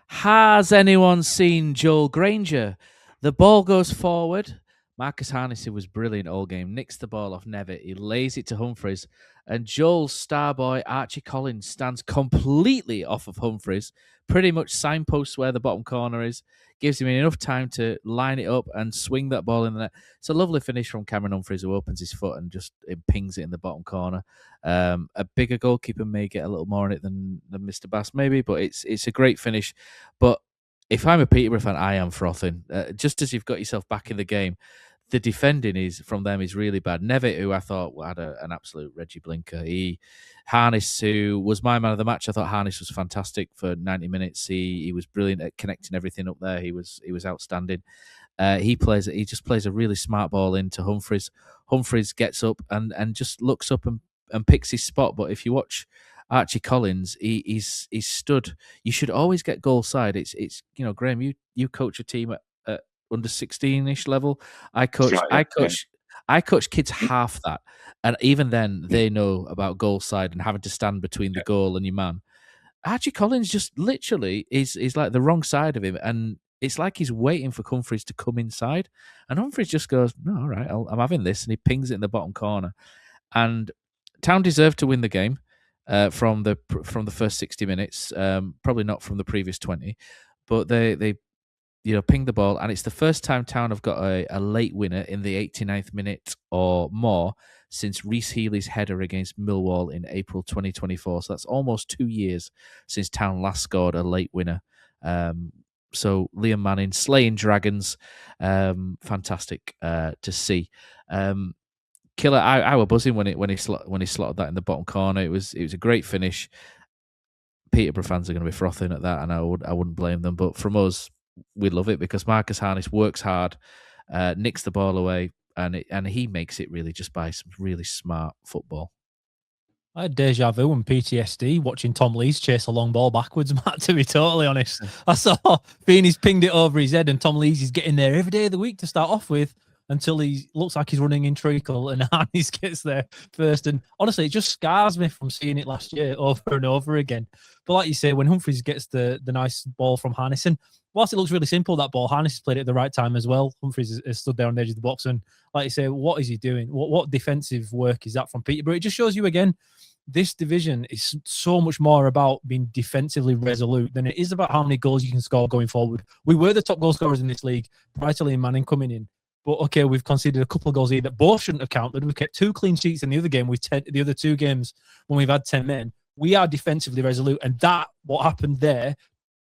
Has anyone seen Joel Granger? The ball goes forward. Marcus Harnessy was brilliant all game. Nicks the ball off Nevitt. He lays it to Humphreys. And Joel's star boy, Archie Collins, stands completely off of Humphreys, pretty much signposts where the bottom corner is, gives him enough time to line it up and swing that ball in the net. It's a lovely finish from Cameron Humphreys, who opens his foot and just pings it in the bottom corner. A bigger goalkeeper may get a little more on it than Mr. Bass, maybe, but it's a great finish. But if I'm a Peterborough fan, I am frothing. Just as you've got yourself back in the game, the defending from them is really bad. Nevitt, who I thought had an absolute Reggie Blinker. Harness, who was my man of the match. I thought Harness was fantastic for 90 minutes. He was brilliant at connecting everything up there. He was outstanding. He just plays a really smart ball into Humphreys. Humphreys gets up and just looks up and picks his spot. But if you watch Archie Collins, he's stood. You should always get goal side. It's Graham, you coach a team at under 16-ish level. I coach kids half that, and even then they know about goal side and having to stand between the goal and your man. Archie Collins just literally is like the wrong side of him, and it's like he's waiting for Humphreys to come inside, and Humphreys just goes, "No, all right, I'm having this," and he pings it in the bottom corner. And Town deserved to win the game from the first 60 minutes, probably not from the previous 20, but they ping the ball, and it's the first time Town have got a late winner in the 89th minute or more since Rhys Healy's header against Millwall in April 2024. So that's almost 2 years since Town last scored a late winner. So Liam Manning slaying dragons, fantastic to see. Killer, I was buzzing when he slotted that in the bottom corner. It was a great finish. Peterborough fans are going to be frothing at that, and I wouldn't blame them. But from us, we love it because Marcus Harness works hard, nicks the ball away, and he makes it really just by some really smart football. I had deja vu and PTSD watching Tom Lees chase a long ball backwards, Matt, to be totally honest. I saw Feeney's pinged it over his head, and Tom Lees is getting there every day of the week to start off with until he looks like he's running in treacle, and Harness gets there first. And honestly, it just scars me from seeing it last year over and over again. But like you say, when Humphreys gets the nice ball from Harness, and whilst it looks really simple, that ball, Harness has played it at the right time as well. Humphreys has stood there on the edge of the box, and like you say, what is he doing? What defensive work is that from Peterborough? It just shows you again, this division is so much more about being defensively resolute than it is about how many goals you can score going forward. We were the top goal scorers in this league prior to Liam Manning coming in. But okay, we've conceded a couple of goals here that both shouldn't have counted. We kept 2 clean sheets in the other game with the other 2 games when we've had 10 men. We are defensively resolute, and what happened there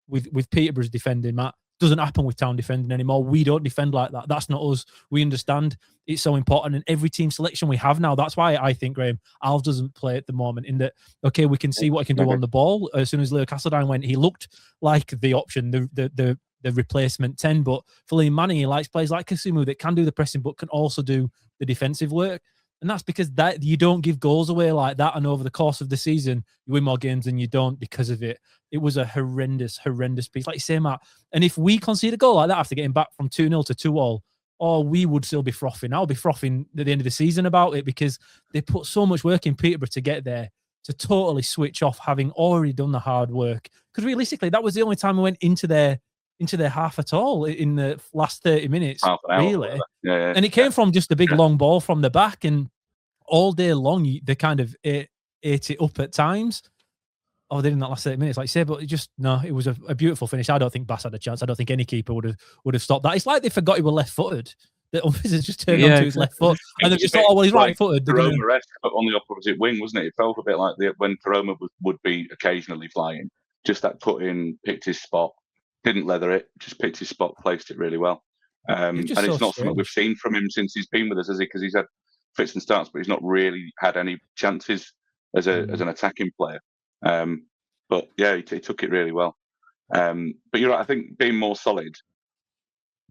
with Peterborough's defending, Matt, doesn't happen with Town defending anymore. We don't defend like that. That's not us. We understand it's so important, and every team selection we have now. That's why I think Graham Alf doesn't play at the moment. In that, okay, we can see what he can do on the ball. As soon as Leo Castledine went, he looked like the option, the replacement 10. But for Liam Manning, he likes players like Kasumu that can do the pressing but can also do the defensive work. And that's because that you don't give goals away like that. And over the course of the season, you win more games than you don't because of it. It was a horrendous piece. Like you say, Matt, and if we concede a goal like that after getting back from 2-0 to 2-2, we would still be frothing. I'll be frothing at the end of the season about it because they put so much work in Peterborough to get there, to totally switch off, having already done the hard work. Because realistically, that was the only time we went into their half at all in the last 30 minutes, really. Yeah. And it came from just a big long ball from the back. And all day long, they kind of ate it up at times. Oh, they didn't that last 30 minutes, like you say, but it was a beautiful finish. I don't think Bass had a chance. I don't think any keeper would have stopped that. It's like they forgot he was left-footed. The umpires just turned onto his left foot, and they just thought, oh, well, he's right-footed. Karoma-esque, but on the opposite wing, wasn't it? It felt a bit like when Karoma would be occasionally flying. Just that put in, picked his spot, didn't leather it, just picked his spot, placed it really well. And it's not something we've seen from him since he's been with us, has he? Because he's had fits and starts, but he's not really had any chances as an attacking player. But yeah, he took it really well. But you're right. I think being more solid,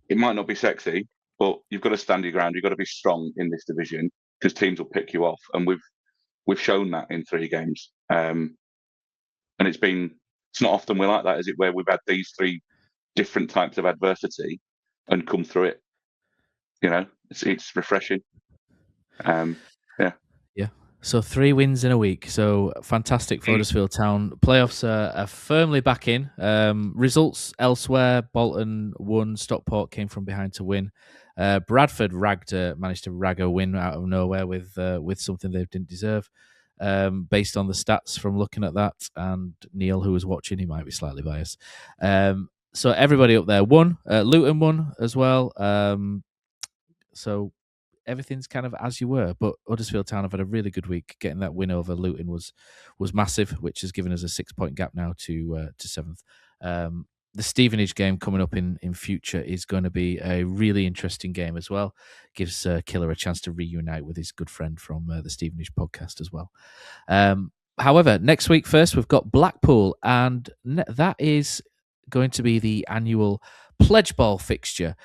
it might not be sexy, but you've got to stand your ground. You've got to be strong in this division because teams will pick you off, and we've shown that in 3 games. And it's not often we're like that, is it? Where we've had these 3 different types of adversity and come through it. You know, it's refreshing. Yeah. So 3 wins in a week. So fantastic for Huddersfield Town. Playoffs are firmly back in. Results elsewhere: Bolton won, Stockport came from behind to win. Bradford managed to rag a win out of nowhere with something they didn't deserve, based on the stats from looking at that. And Neil, who was watching, he might be slightly biased. So everybody up there won. Luton won as well. So everything's kind of as you were, but Huddersfield Town have had a really good week. Getting that win over Luton was massive, which has given us a 6-point gap now to 7th. The Stevenage game coming up in future is going to be a really interesting game as well. Gives Killer a chance to reunite with his good friend from the Stevenage podcast as well. However, next week first, we've got Blackpool, and that is going to be the annual Pledgeball fixture.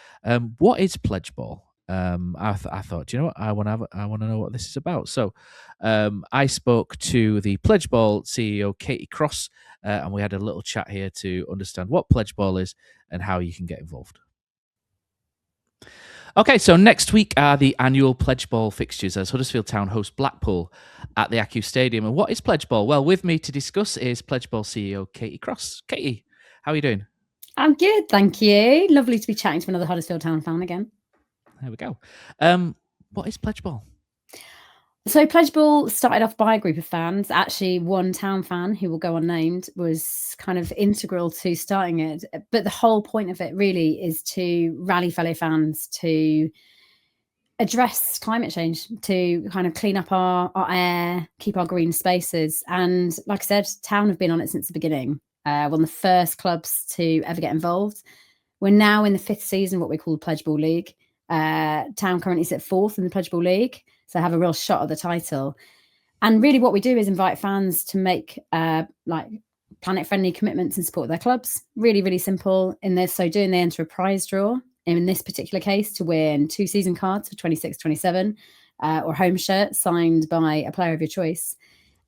What is Pledgeball? I thought, you know what, I want to know what this is about. So I spoke to the Pledgeball CEO, Katie Cross, and we had a little chat here to understand what Pledgeball is and how you can get involved. Okay, so next week are the annual Pledgeball fixtures as Huddersfield Town host Blackpool at the Acu Stadium. And what is Pledgeball? Well, with me to discuss is Pledgeball CEO Katie Cross. Katie, how are you doing? I'm good, thank you. Lovely to be chatting to another Huddersfield Town fan again. There we go. What is Pledgeball? So Pledgeball started off by a group of fans. Actually, one town fan who will go unnamed was kind of integral to starting it. But the whole point of it really is to rally fellow fans to address climate change, to kind of clean up our air, keep our green spaces. And like I said, Town have been on it since the beginning. One of the first clubs to ever get involved. We're now in the 5th season, what we call the Pledgeball League. Town currently sit 4th in the Pledgeball League, so have a real shot at the title. And really what we do is invite fans to make like planet-friendly commitments in support of their clubs. Really, really simple. In this, so doing, they enter a prize draw, in this particular case, to win 2 season cards for 26-27 or home shirt signed by a player of your choice.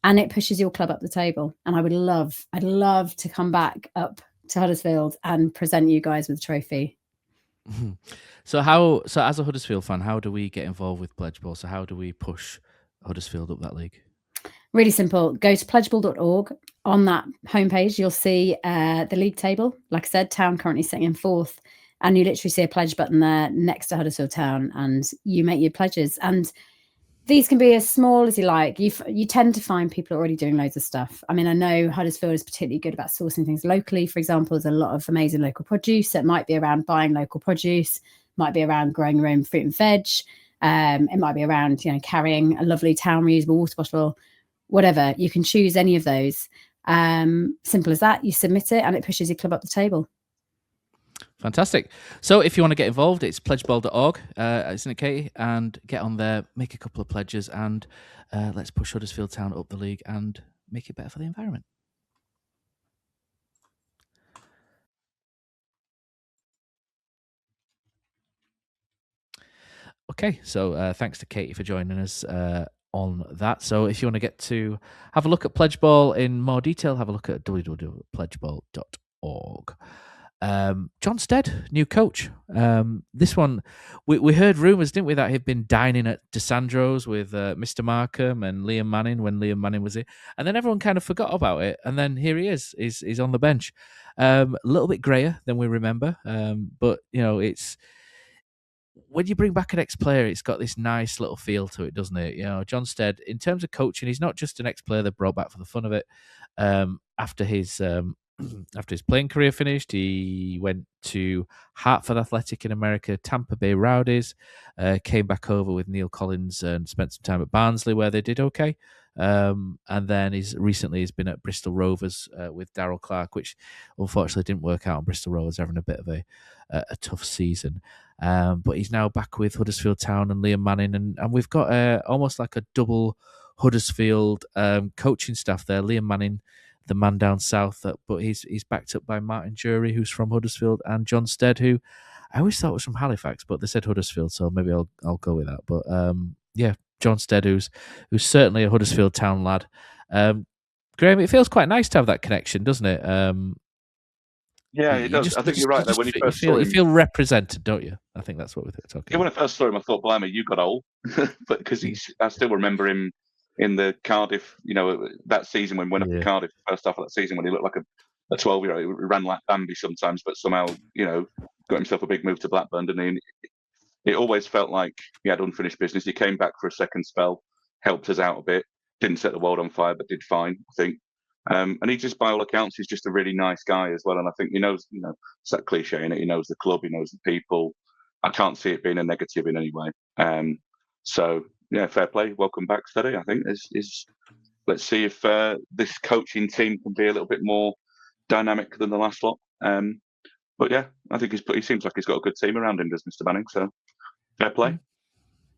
And it pushes your club up the table. And I'd love to come back up to Huddersfield and present you guys with a trophy. So as a Huddersfield fan, how do we get involved with Pledgeball? So how do we push Huddersfield up that league? Really simple. Go to pledgeball.org. On that homepage, you'll see the league table. Like I said, Town currently sitting in 4th, and you literally see a pledge button there next to Huddersfield Town, and you make your pledges. And these can be as small as you like. You tend to find people already doing loads of stuff. I mean, I know Huddersfield is particularly good about sourcing things locally. For example, there's a lot of amazing local produce. So it might be around buying local produce, might be around growing your own fruit and veg. It might be around, carrying a lovely Town reusable water bottle, whatever. You can choose any of those. Simple as that. You submit it and it pushes your club up the table. Fantastic. So if you want to get involved, it's pledgeball.org, isn't it, Katie? And get on there, make a couple of pledges, and let's push Huddersfield Town up the league and make it better for the environment. Okay, so thanks to Katie for joining us on that. So if you want to get to have a look at Pledgeball in more detail, have a look at www.pledgeball.org. John Stead, new coach. This one, we heard rumours, didn't we, that he'd been dining at DeSandro's with Mr. Markham and Liam Manning when Liam Manning was here, and then everyone kind of forgot about it, and then here he is. He's on the bench. A little bit greyer than we remember, but it's when you bring back an ex-player, it's got this nice little feel to it, doesn't it? You know, John Stead, in terms of coaching, he's not just an ex-player that brought back for the fun of it. After his playing career finished, he went to Hartford Athletic in America, Tampa Bay Rowdies, came back over with Neil Collins and spent some time at Barnsley where they did okay. And then he's been at Bristol Rovers with Darryl Clark, which unfortunately didn't work out. And Bristol Rovers having a bit of a tough season. But he's now back with Huddersfield Town and Liam Manning, and we've got almost like a double Huddersfield coaching staff there. Liam Manning, the man down south, but he's backed up by Martin Jury, who's from Huddersfield, and John Stead, who I always thought was from Halifax, but they said Huddersfield, so maybe I'll go with that. But yeah, John Stead, who's certainly a Huddersfield Town lad. Graham, it feels quite nice to have that connection, doesn't it? Yeah, it does. I think you're right. When you first saw him, you feel represented, don't you? I think that's what we're talking. Yeah, when I first saw him, I thought, "Blimey, you got old," but because I still remember him in the Cardiff, that season when we went up to Cardiff, first half of that season, when he looked like a 12-year-old. He ran like Bambi sometimes, but somehow, got himself a big move to Blackburn, didn't he? It always felt like he had unfinished business. He came back for a second spell, helped us out a bit, didn't set the world on fire, but did fine, I think. And he just, by all accounts, he's just a really nice guy as well. And I think he knows, it's that cliche, innit? He knows the club, he knows the people. I can't see it being a negative in any way. So, yeah, fair play. Welcome back, Steady. I think is let's see if this coaching team can be a little bit more dynamic than the last lot. But yeah, I think he seems like he's got a good team around him, does Mr. Manning? So fair play.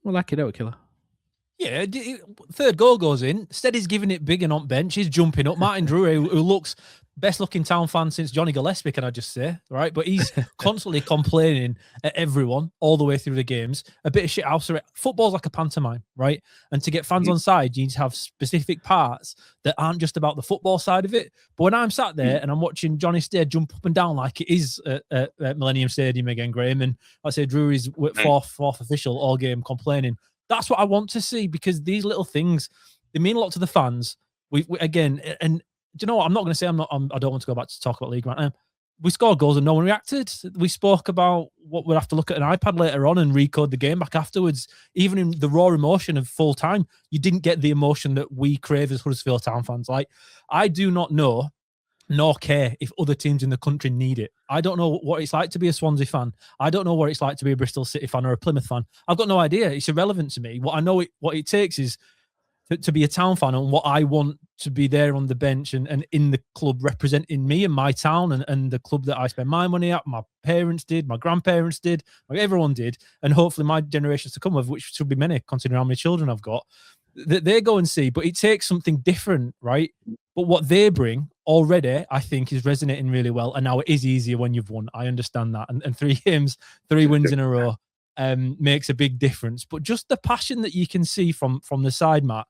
Well, like it out, Killer. Yeah, third goal goes in. Steady's giving it big and on bench. He's jumping up. Martin Drury, who looks best looking Town fan since Johnny Gillespie, can I just say, right? But he's constantly complaining at everyone all the way through the games. A bit of shit house. Football's like a pantomime, right? And to get fans on side, you need to have specific parts that aren't just about the football side of it. But when I'm sat there and I'm watching Johnny Stead jump up and down like it is at Millennium Stadium again, Graham, and I say Drury's fourth official all game complaining. That's what I want to see, because these little things, they mean a lot to the fans. We again, and do you know what? I'm not going to say I don't want to go back to talk about league right now. We scored goals and no one reacted. We spoke about what we'd have to look at an iPad later on and recode the game back afterwards. Even in the raw emotion of full time, you didn't get the emotion that we crave as Huddersfield Town fans. Like, I do not know nor care if other teams in the country need it. I don't know what it's like to be a Swansea fan. I don't know what it's like to be a Bristol City fan or a Plymouth fan. I've got no idea. It's irrelevant to me. What I know, what it takes is to be a Town fan, and what I want to be there on the bench and in the club representing me and my town and the club that I spend my money at. My parents did, my grandparents did, everyone did, and hopefully my generations to come, of which should be many, considering how many children I've got, that they go and see. But it takes something different, right? But what they bring already, I think, is resonating really well. And now it is easier when you've won. I understand that. And 3 games, 3 wins in a row makes a big difference. But just the passion that you can see from the side, Matt,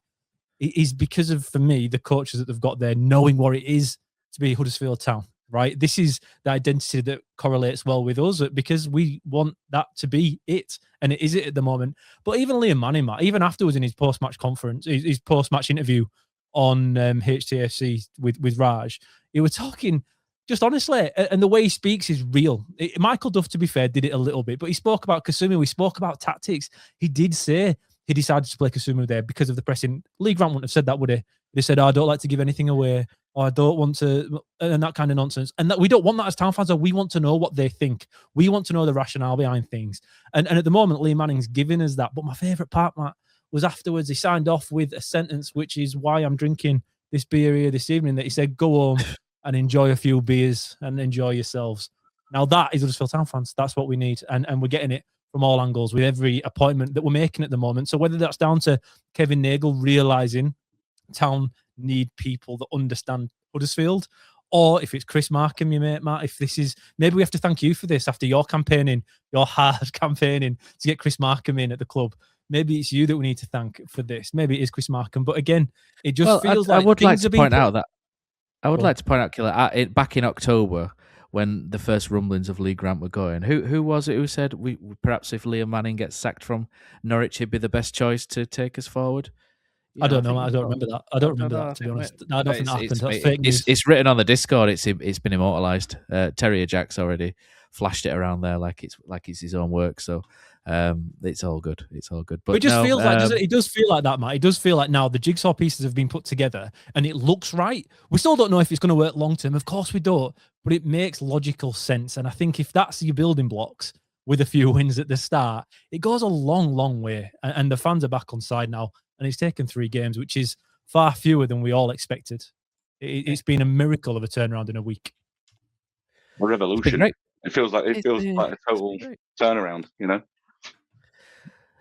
is because of, for me, the coaches that they've got there, knowing what it is to be Huddersfield Town, right? This is the identity that correlates well with us, because we want that to be it. And it is it at the moment. But even Liam Manning, Matt, even afterwards in his post-match conference, his post-match interview on HTFC with Raj, he was talking just honestly, and the way he speaks is real. Michael Duff, to be fair, did it a little bit, but he spoke about Kasumi. We spoke about tactics. He did say he decided to play Kasumi there because of the pressing. Lee Grant wouldn't have said that, would he? They said, I don't like to give anything away, or I don't want to, and that kind of nonsense. And that we don't want that as Town fans. We want to know what they think. We want to know the rationale behind things. And at the moment, Lee Manning's giving us that. But my favourite part, Matt, was afterwards he signed off with a sentence, which is why I'm drinking this beer here this evening, that he said, go home and enjoy a few beers and enjoy yourselves. Now that is Huddersfield Town fans. That's what we need. And we're getting it from all angles with every appointment that we're making at the moment. So whether that's down to Kevin Nagle realising Town need people that understand Huddersfield, or if it's Chris Markham, you mate, Matt, if this is, maybe we have to thank you for this after your campaigning, your hard campaigning to get Chris Markham in at the club. Maybe it's you that we need to thank for this. Maybe it is Chris Markham. But again, it just feels like I would like to point out that I would like to point out, Killer, back in October when the first rumblings of Lee Grant were going, who was it who said perhaps if Liam Manning gets sacked from Norwich, he'd be the best choice to take us forward? I don't know. I don't remember that. I don't remember that, to be honest. I don't think that happened. That's fake news. It's written on the Discord. It's been immortalised. Terrier Jack's already flashed it around there like it's his own work. So It's all good. It's all good. But it just no, feels like it does feel like that, Matt. It does feel like now the jigsaw pieces have been put together and it looks right. We still don't know if it's going to work long term. Of course we don't, but it makes logical sense. And I think if that's your building blocks with a few wins at the start, it goes a long, long way. And the fans are back on side now. And it's taken 3 games, which is far fewer than we all expected. It's been a miracle of a turnaround in a week. A revolution. It feels like a total turnaround, you know.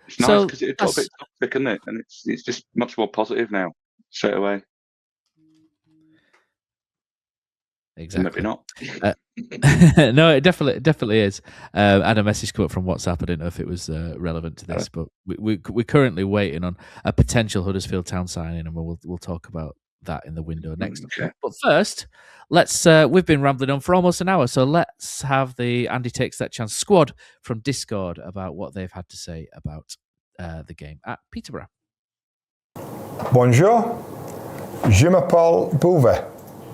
It's nice because it got a bit toxic, isn't it? And it's just much more positive now, straight away. Exactly. Maybe not. No, it definitely is. I had a message come up from WhatsApp. I didn't know if it was relevant to this, but we're currently waiting on a potential Huddersfield Town signing, and we'll talk about that in the window next. Okay. But first, let's. We've been rambling on for almost an hour, so let's have the Andy Takes That Chance squad from Discord about what they've had to say about the game at Peterborough. Bonjour, je m'appelle Bouvet.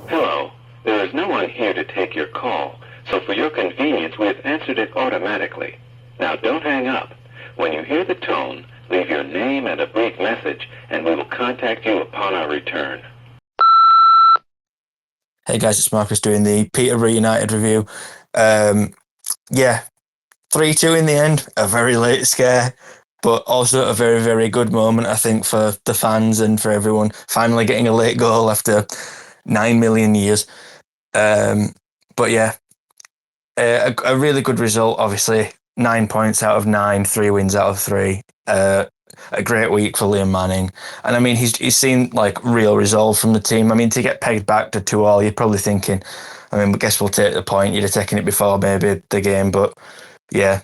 Hello. There is no one here to take your call, so for your convenience, we have answered it automatically. Now don't hang up. When you hear the tone, leave your name and a brief message, and we will contact you upon our return. Hey guys, it's Marcus doing the Peterborough United review. 3-2 in the end, a very late scare, but also a very, very good moment, I think, for the fans and for everyone. Finally getting a late goal after 9 million years. But yeah, a really good result, obviously. 9 points out of 9, 3 wins out of 3. A great week for Liam Manning. And I mean, he's seen like real resolve from the team. I mean, to get pegged back to 2-2, you're probably thinking, I mean, I guess we'll take the point. You'd have taken it before maybe the game, but yeah,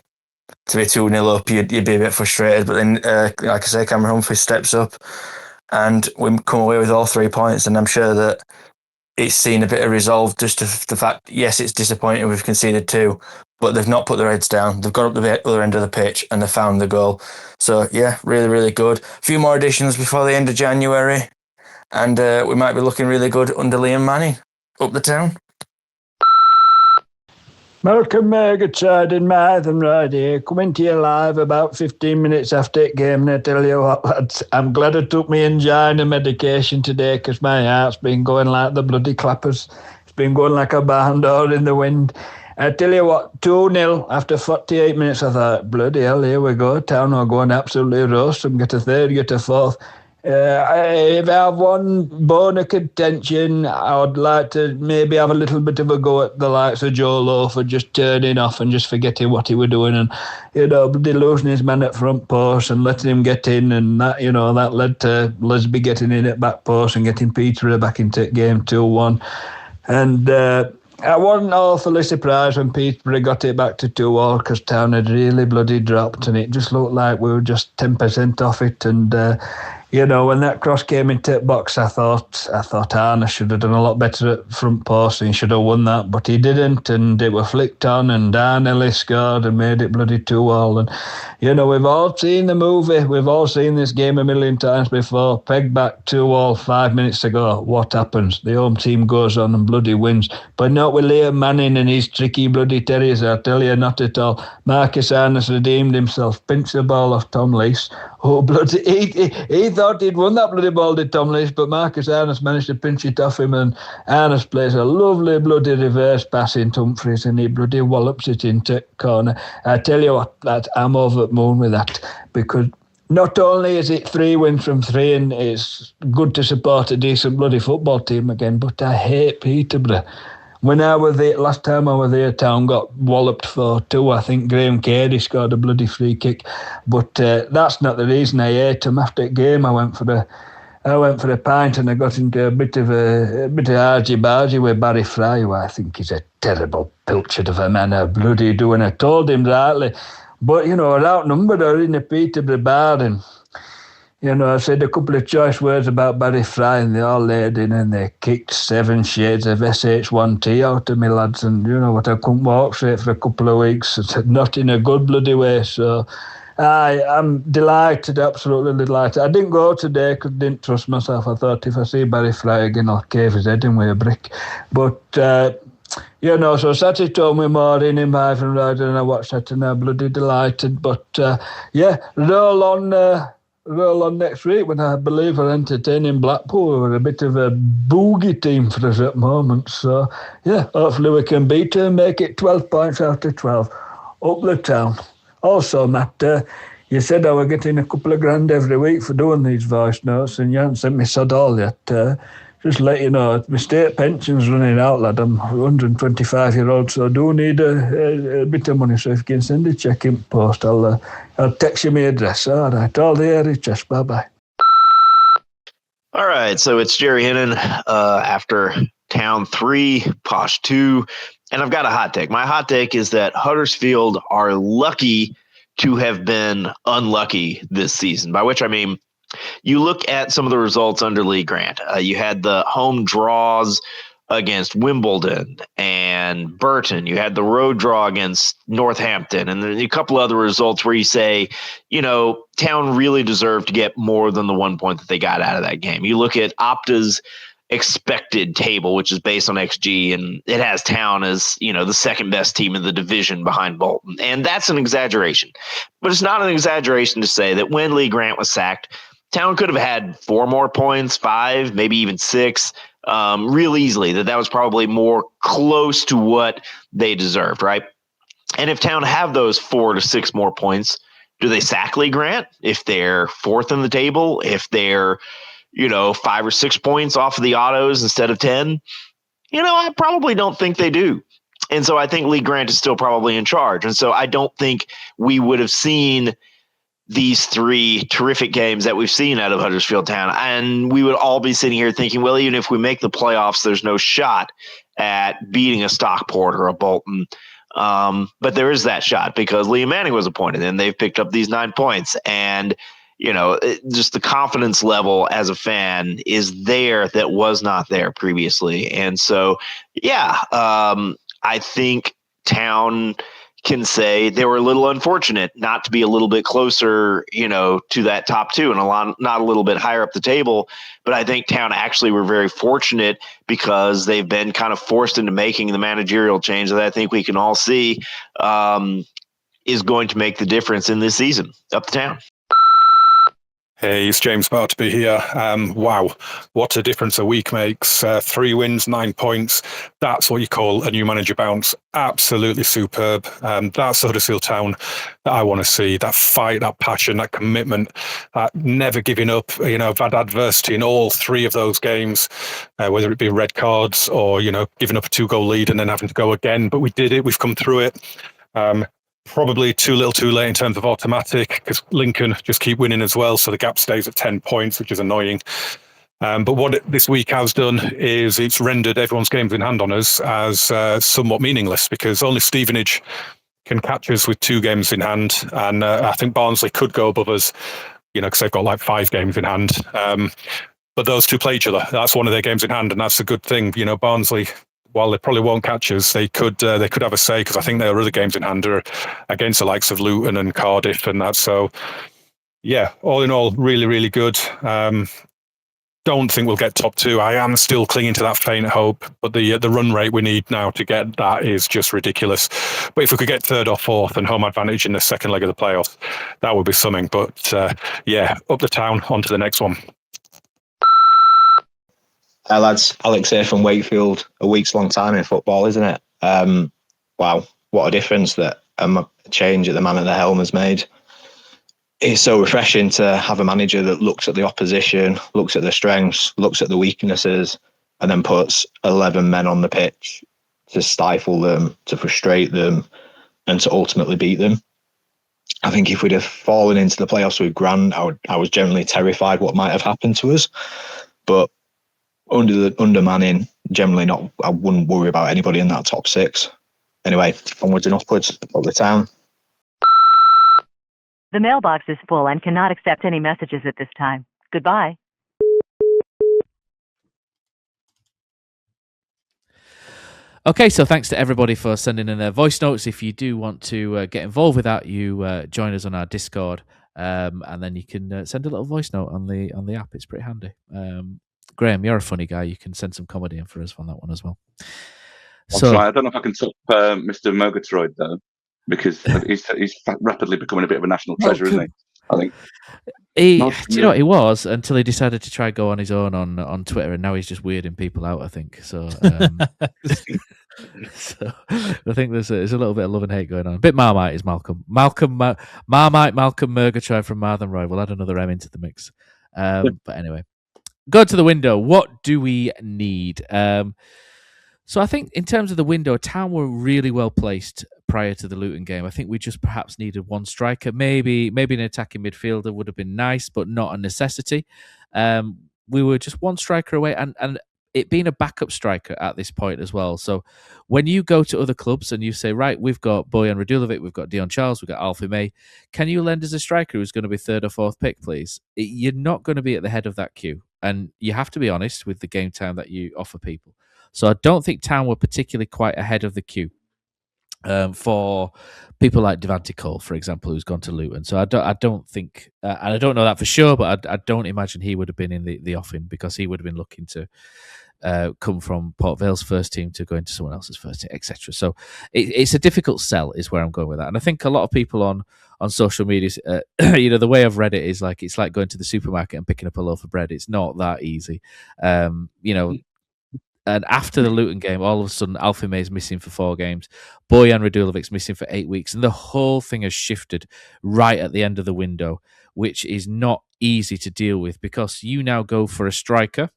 to be 2-0 up, you'd be a bit frustrated. But then, like I say, Cameron Humphries steps up and we come away with all 3 points. And I'm sure that it's seen a bit of resolve just to the fact, yes, it's disappointing we've conceded 2, but they've not put their heads down. They've got up the other end of the pitch and they found the goal. So, yeah, really, really good. A few more additions before the end of January, and we might be looking really good under Liam Manning up the town. Malcolm Mergetside in Martham right here, coming to you live about 15 minutes after the game, and I tell you what, lads, I'm glad I took my angina medication today because my heart's been going like the bloody clappers. It's been going like a barn door in the wind. I tell you what, 2-0 after 48 minutes, I thought, bloody hell, here we go. Town are going absolutely roast them, get a third, get a fourth. If I have one bone of contention, I would like to maybe have a little bit of a go at the likes of Joe Lowe for just turning off and just forgetting what he was doing and, bloody losing his man at front post and letting him get in, and that, that led to Lesby getting in at back post and getting Peterborough back into game 2-1. And I wasn't awfully surprised when Peterborough got it back to 2-2 because Town had really bloody dropped and it just looked like we were just 10% off it. And when that cross came into the box, I thought Arne should have done a lot better at front post and he should have won that, but he didn't, and it was flicked on and Darnelly scored and made it bloody 2-2. And we've all seen the movie, we've all seen this game a million times before. Pegged back 2-2 5 minutes ago, what happens? The home team goes on and bloody wins, but not with Liam Manning and his tricky bloody Terriers. I tell you, not at all. Marcus Arnes redeemed himself, pinched the ball off Tom Lees. Oh, bloody, he thought he'd won that bloody ball, did Tom Lees, but Marcus Arnes managed to pinch it off him, and Arnes plays a lovely bloody reverse pass into Humphries and he bloody wallops it into corner. I tell you what, that I'm over the moon with that, because not only is it 3 wins from 3 and it's good to support a decent bloody football team again, but I hate Peterborough. When I was there, last time I was there, Town got walloped 4-2. I think Graham Cady scored a bloody free kick. But that's not the reason I hate him. After the game, I went for a pint and I got into a bit of argy-bargy with Barry Fry, who I think is a terrible pilchard of a man, a bloody doing. I told him rightly. But, we're outnumbered or in the Peterborough bar, and I said a couple of choice words about Barry Fry and they all laid in and they kicked 7 shades of SH1T out of me, lads. And what, I couldn't walk straight for a couple of weeks, not in a good bloody way. So I'm delighted, absolutely delighted. I didn't go today because I didn't trust myself. I thought if I see Barry Fry again, I'll cave his head in with a brick. But So sat at home with Maureen in Ivan Rider and I watched that and I'm bloody delighted. But roll on next week when I believe we're entertaining Blackpool. We're a bit of a boogie team for us at the moment. So, hopefully we can beat her and make it 12 points out of 12. Up the town. Also, Matt, you said I were getting a couple of grand every week for doing these voice notes and you haven't sent me sod all yet. Just let you know, my state pension's running out, lad. I'm 125-year-old, so I do need a bit of money. So if you can send a check in post, I'll text you my address. All right, all the RHS. Bye-bye. All right, so it's Jerry Hennon after Town 3, Posh 2, and I've got a hot take. My hot take is that Huddersfield are lucky to have been unlucky this season, by which I mean you look at some of the results under Lee Grant. You had the home draws against Wimbledon and Burton. You had the road draw against Northampton, and then a couple other results where you say, Town really deserved to get more than the 1 point that they got out of that game. You look at Opta's expected table, which is based on XG, and it has Town as, the second best team in the division behind Bolton. And that's an exaggeration. But it's not an exaggeration to say that when Lee Grant was sacked, Town could have had 4 more points, 5, maybe even 6, real easily. That was probably more close to what they deserved, right? And if Town have those 4 to 6 more points, do they sack Lee Grant if they're 4th in the table? If they're 5 or 6 points off of the autos instead of 10? I probably don't think they do. And so I think Lee Grant is still probably in charge. And so I don't think we would have seen these 3 terrific games that we've seen out of Huddersfield Town. And we would all be sitting here thinking, well, even if we make the playoffs, there's no shot at beating a Stockport or a Bolton. But there is that shot because Liam Manning was appointed and they've picked up these 9 points. And, just the confidence level as a fan is there that was not there previously. And so, I think Town can say they were a little unfortunate not to be a little bit closer, to that top 2 and not a little bit higher up the table. But I think Town actually were very fortunate because they've been kind of forced into making the managerial change that I think we can all see is going to make the difference in this season. Up to Town. Hey, it's James Bartby here. Wow, what a difference a week makes. 3 wins, 9 points. That's what you call a new manager bounce. Absolutely superb. That's Huddersfield Town that I want to see. That fight, that passion, that commitment, that never giving up. I've had adversity in all 3 of those games, whether it be red cards or, giving up a 2-goal lead and then having to go again. But we did it. We've come through it. Probably too little too late in terms of automatic because Lincoln just keep winning as well. So the gap stays at 10 points, which is annoying. But what this week has done is it's rendered everyone's games in hand on us as somewhat meaningless because only Stevenage can catch us with 2 games in hand. And I think Barnsley could go above us, because they've got like 5 games in hand. But those 2 play each other. That's one of their games in hand. And that's a good thing. Barnsley, while they probably won't catch us, they could have a say because I think their other games in hand are against the likes of Luton and Cardiff and that. So, all in all, really, really good. Don't think we'll get top 2. I am still clinging to that faint hope, but the run rate we need now to get that is just ridiculous. But if we could get 3rd or 4th and home advantage in the second leg of the playoffs, that would be something. But up the Town, on to the next one. Hi lads, Alex here from Wakefield. A week's long time in football, isn't it? Wow, what a difference that a change at the man at the helm has made. It's so refreshing to have a manager that looks at the opposition, looks at their strengths, looks at the weaknesses, and then puts 11 men on the pitch to stifle them, to frustrate them, and to ultimately beat them. I think if we'd have fallen into the playoffs with Grant, I was generally terrified what might have happened to us. But under Manning, generally not. I wouldn't worry about anybody in that top 6. Anyway, onwards and upwards, up the Town. The mailbox is full and cannot accept any messages at this time. Goodbye. Okay, so thanks to everybody for sending in their voice notes. If you do want to get involved with that, you join us on our Discord, and then you can send a little voice note on the app. It's pretty handy. Graham, you're a funny guy. You can send some comedy in for us on that one as well. I'll So try. I don't know if I can top Mr. Murgatroyd though, because he's rapidly becoming a bit of a national treasure, isn't he? I think. do you know what he was until he decided to try go on his own on Twitter, and now he's just weirding people out. I think so. So I think there's a little bit of love and hate going on. A bit Marmite is Malcolm. Marmite, Malcolm Murgatroyd from Marthen Roy. We'll add another M into the mix. But anyway, go to the window. What do we need? So I think in terms of the window, Town were really well placed prior to the Luton game. I think we just perhaps needed one striker. Maybe an attacking midfielder would have been nice, but not a necessity. We were just one striker away, and it being a backup striker at this point as well. So when you go to other clubs and you say, right, we've got Bojan Radulovic, we've got Dion Charles, we've got Alfie May, can you lend us a striker who's going to be third or fourth pick, please? You're not going to be at the head of that queue. And you have to be honest with the game time that you offer people. So I don't think Town were particularly quite ahead of the queue for people like Devante Cole, for example, who's gone to Luton. So I don't think, and I don't know that for sure, but I don't imagine he would have been in the offing, because he would have been looking to come from Port Vale's first team to go into someone else's first team, etc. So it's a difficult sell, is where I'm going with that. And I think a lot of people on social media, the way I've read it is like it's like going to the supermarket and picking up a loaf of bread. It's not that easy, And after the Luton game, all of a sudden, Alfie May's missing for 4 games. Bojan Radulovic's missing for 8 weeks. And the whole thing has shifted right at the end of the window, which is not easy to deal with, because you now go for a striker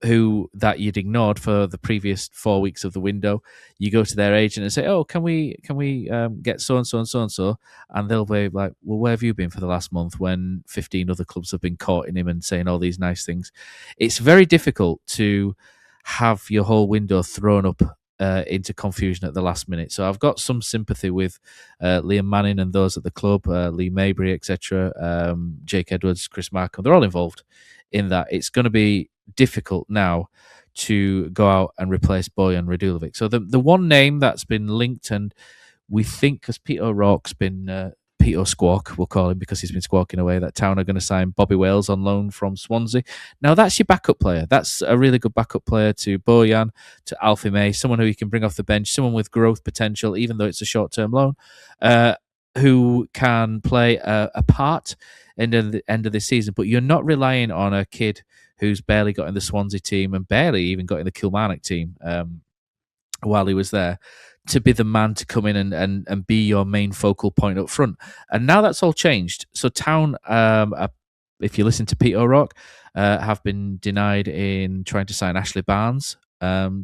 who that you'd ignored for the previous 4 weeks of the window. You go to their agent and say, "Oh, can we get so and so and so and so?" And they'll be like, "Well, where have you been for the last month?" When 15 other clubs have been courting him and saying all these nice things. It's very difficult to have your whole window thrown up into confusion at the last minute. So I've got some sympathy with Liam Manning and those at the club, Lee Mabry, etc., Jake Edwards, Chris Markham. They're all involved in that. It's going to be difficult now to go out and replace Bojan Radulovic. So the one name that's been linked, and we think, because Peter O'Rourke's been Peter Squawk, we'll call him because he's been squawking away, that Town are going to sign Bobby Wales on loan from Swansea. Now that's your backup player. That's a really good backup player to Bojan, to Alfie May, someone who you can bring off the bench, someone with growth potential, even though it's a short-term loan, who can play a part in the end of this season. But you're not relying on a kid who's barely got in the Swansea team and barely even got in the Kilmarnock team while he was there, to be the man to come in and be your main focal point up front. And now that's all changed. So Town, if you listen to Pete O'Rourke, have been denied in trying to sign Ashley Barnes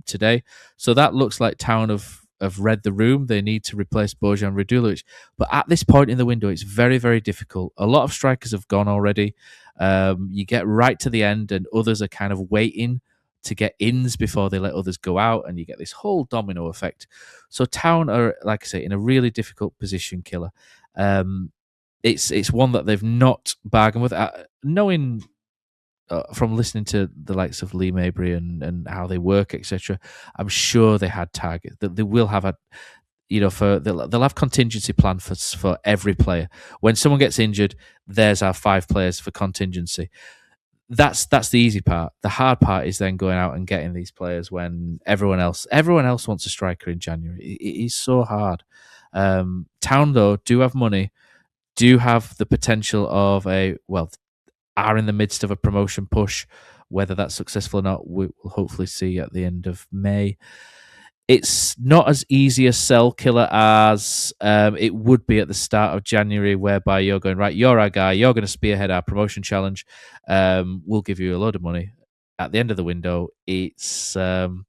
today. So that looks like Town have read the room. They need to replace Bojan Radulovic. But at this point in the window, it's very, very difficult. A lot of strikers have gone already. You get right to the end and others are kind of waiting to get ins before they let others go out, and you get this whole domino effect. So Town are, like I say, in a really difficult position, Killer. It's one that they've not bargained with. Knowing from listening to the likes of Lee Mabry and how they work, etc., I'm sure they had targets. That they will have they'll have contingency plan for every player. When someone gets injured, there's our 5 players for contingency. That's the easy part. The hard part is then going out and getting these players when everyone else wants a striker in January. It is so hard. Town, though, do have money, do have the potential of are in the midst of a promotion push. Whether that's successful or not, we'll hopefully see at the end of May. It's not as easy a sell, Killer, as it would be at the start of January, whereby you're going, right, you're our guy, you're going to spearhead our promotion challenge, we'll give you a load of money. At the end of the window, it's I'm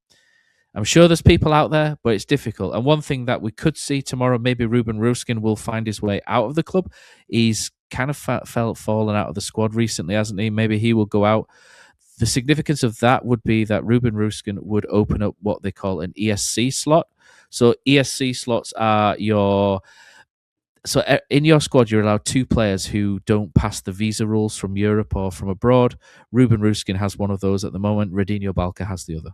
sure there's people out there, but it's difficult. And one thing that we could see tomorrow, maybe Ruben Ruskin will find his way out of the club. He's kind of fallen out of the squad recently, hasn't he? Maybe he will go out. The significance of that would be that Ruben Ruskin would open up what they call an ESC slot. So ESC slots are in your squad, you're allowed 2 players who don't pass the visa rules from Europe or from abroad. Ruben Ruskin has one of those at the moment. AI Balker has the other.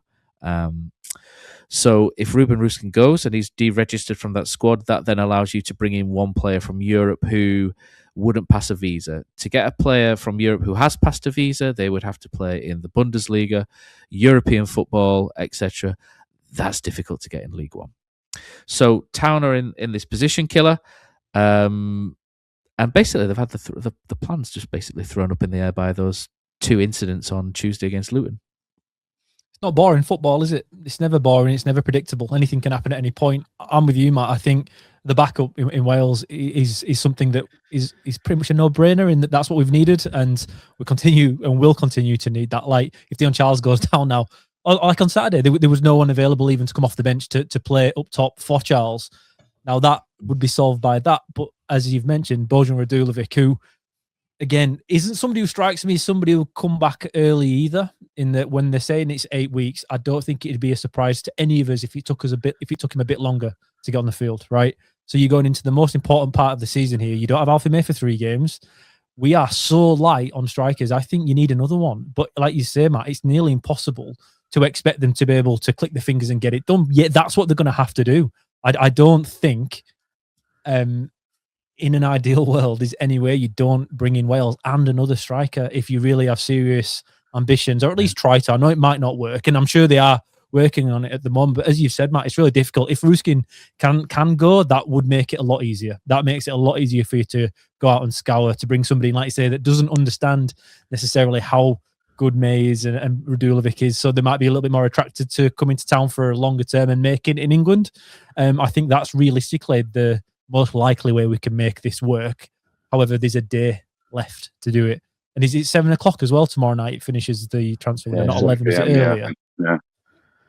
So if Ruben Ruskin goes and he's deregistered from that squad, that then allows you to bring in 1 player from Europe who wouldn't pass a visa. To get a player from Europe who has passed a visa, they would have to play in the Bundesliga, European football, etc. that's difficult to get in League One. So Town are in this position killer, and basically they've had the plans just basically thrown up in the air by those 2 incidents on Tuesday against Luton. It's not boring football, is it? It's never boring. It's never predictable. Anything can happen at any point. I'm with you, Matt. I think the backup in Wales is something that is pretty much a no-brainer, in that's what we've needed, and we continue and will continue to need that. Like if Dion Charles goes down now, like on Saturday, there was no one available even to come off the bench to play up top for Charles. Now that would be solved by that, but as you've mentioned, Bojan Radulovic, who again isn't somebody who strikes me as somebody who'll come back early either. In that when they're saying it's 8 weeks, I don't think it'd be a surprise to any of us if it took him a bit longer to get on the field, right? So you're going into the most important part of the season here. You don't have Alfie May for 3 games. We are so light on strikers. I think you need another one. But like you say, Matt, it's nearly impossible to expect them to be able to click the fingers and get it done. Yet that's what they're going to have to do. I don't think in an ideal world is any way you don't bring in Wales and another striker if you really have serious ambitions, or at least try to. I know it might not work, and I'm sure they are working on it at the moment, but as you've said, Matt, it's really difficult. If Ruskin can go, that would make it a lot easier. That makes it a lot easier for you to go out and scour, to bring somebody in, like you say, that doesn't understand necessarily how good May is and Radulovic is, so they might be a little bit more attracted to coming to Town for a longer term and make it in England. I think that's realistically the most likely way we can make this work. However, there's a day left to do it. And is it 7 o'clock as well tomorrow night? It finishes the transfer window, not 11, is it earlier? Yeah.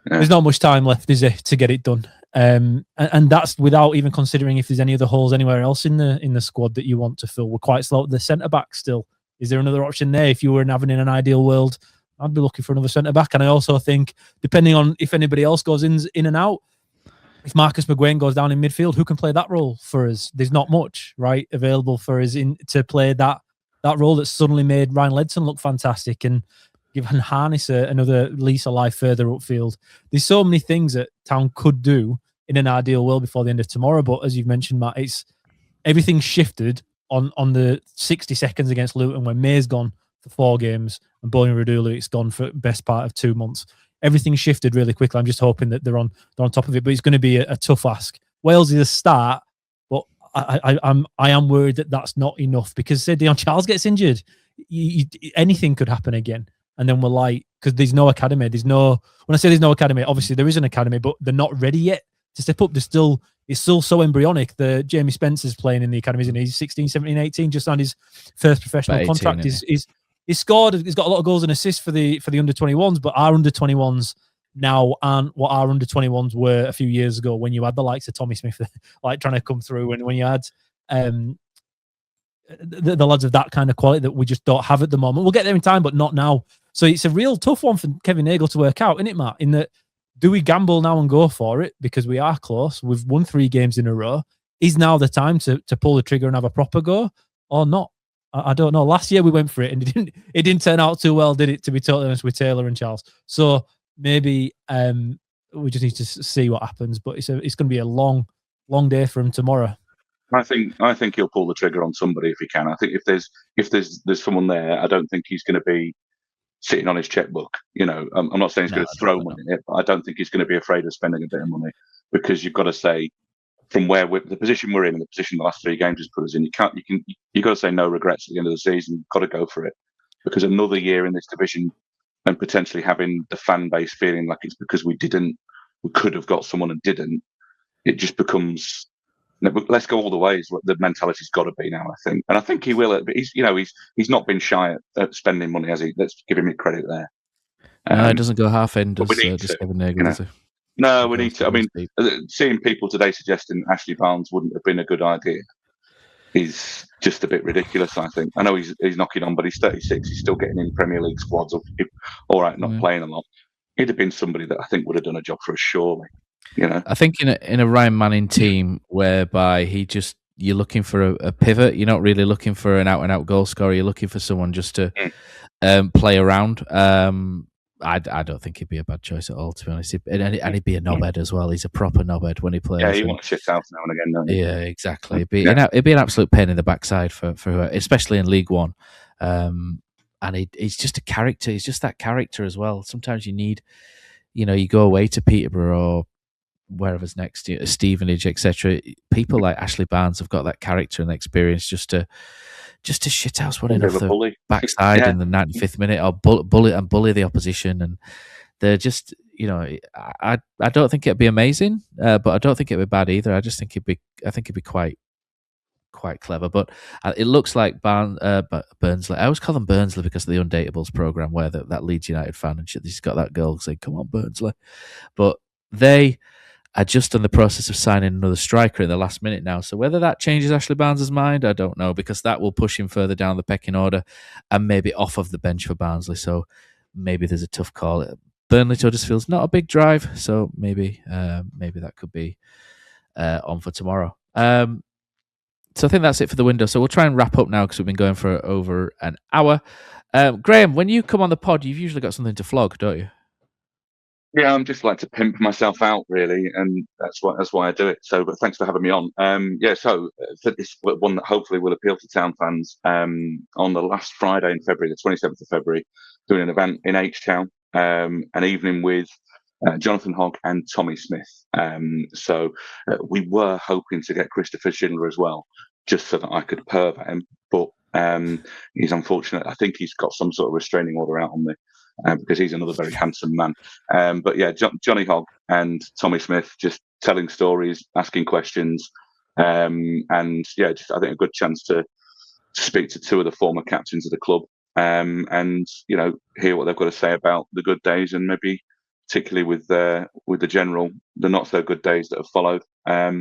There's not much time left, is there, to get it done? And that's without even considering if there's any other holes anywhere else in the squad that you want to fill. We're quite slow at the centre back still. Is there another option there? If you were having in an ideal world, I'd be looking for another centre back. And I also think, depending on if anybody else goes in and out, if Marcus McGuane goes down in midfield, who can play that role for us? There's not much, right, available for us to play that role that's suddenly made Ryan Ledson look fantastic and given Harness another lease of life further upfield. There's so many things that Town could do in an ideal world before the end of tomorrow. But as you've mentioned, Matt, everything's shifted on the 60 seconds against Luton when May's gone for 4 games and Bojan Radulovic's gone for the best part of 2 months. Everything shifted really quickly. I'm just hoping that they're on top of it, but it's going to be a tough ask. Wales is a start, but I am worried that that's not enough, because say Dion Charles gets injured, anything could happen again. And then we're like, because there's no academy. When I say there's no academy, obviously there is an academy, but they're not ready yet to step up. It's still so embryonic. The Jamie Spencer's playing in the academy, isn't he? He's 16, 17, 18, just on his first professional 18, contract. He's scored. He's got a lot of goals and assists for the under 21s, but our under 21s now aren't what our under 21s were a few years ago, when you had the likes of Tommy Smith like trying to come through, and when you had the lads of that kind of quality that we just don't have at the moment. We'll get there in time, but not now. So it's a real tough one for Kevin Nagle to work out, isn't it, Matt? In that, do we gamble now and go for it because we are close? We've won 3 games in a row. Is now the time to pull the trigger and have a proper go, or not? I don't know. Last year we went for it and it didn't turn out too well, did it? To be totally honest, with Taylor and Charles. So maybe we just need to see what happens. But it's going to be a long day for him tomorrow. I think he'll pull the trigger on somebody if he can. I think if there's someone there, I don't think he's going to be sitting on his checkbook. You know, I'm not saying he's going to throw money in it, but I don't think he's going to be afraid of spending a bit of money, because you've got to say, from where the position we're in and the position the last 3 games has put us in, you've got to say no regrets at the end of the season. You've got to go for it, because another year in this division and potentially having the fan base feeling like it's because we could have got someone and didn't, it just becomes, let's go all the way is what the mentality's got to be now, I think. And I think he will. But he's not been shy at spending money, has he? Let's give him credit there. No, it doesn't go half end, does Kevin Nagle, does he? No, we need to. I mean, seeing people today suggesting Ashley Barnes wouldn't have been a good idea is just a bit ridiculous, I think. I know he's knocking on, but he's 36. He's still getting in Premier League squads. All right, not playing a lot. He'd have been somebody that I think would have done a job for us, surely. You know, I think in a Ryan Manning team whereby you're looking for a pivot. You're not really looking for an out and out goal scorer. You're looking for someone just to play around. I don't think he'd be a bad choice at all, to be honest. And he'd be a knobhead as well. He's a proper knobhead when he plays. Yeah, he wants shit out now and again, don't he? Yeah, exactly. It'd be an absolute pain in the backside for especially in League One. And he's just a character. He's just that character as well. Sometimes you need you go away to Peterborough or wherever's next, Stevenage, etc. People like Ashley Barnes have got that character and experience just to shithouse one off the backside in the 95th minute, or bully the opposition, and they're just, I don't think it'd be amazing, but I don't think it'd be bad either. I just think it'd be quite clever. But it looks like Burnsley. I always call them Burnsley because of the Undateables program, where that Leeds United fan and shit, he's got that girl saying, "Come on, Burnsley," but they are just in the process of signing another striker in the last minute now. So whether that changes Ashley Barnes' mind, I don't know, because that will push him further down the pecking order and maybe off of the bench for Barnsley. So maybe there's a tough call. Burnley to Huddersfield's not a big drive, so maybe that could be on for tomorrow. So I think that's it for the window. So we'll try and wrap up now because we've been going for over an hour. Graham, when you come on the pod, you've usually got something to flog, don't you? Yeah, I'm just like to pimp myself out, really, and that's why I do it. So, but thanks for having me on. So for this one that hopefully will appeal to town fans, on the last Friday in February, the 27th of February, doing an event in H-Town, an evening with Jonathan Hogg and Tommy Smith. So we were hoping to get Christopher Schindler as well, just so that I could perv at him, but he's unfortunate. I think he's got some sort of restraining order out on me. Because he's another very handsome man. But yeah, Johnny Hogg and Tommy Smith just telling stories, asking questions, and yeah, just I think a good chance to speak to two of the former captains of the club, and hear what they've got to say about the good days, and maybe particularly with the not so good days that have followed. I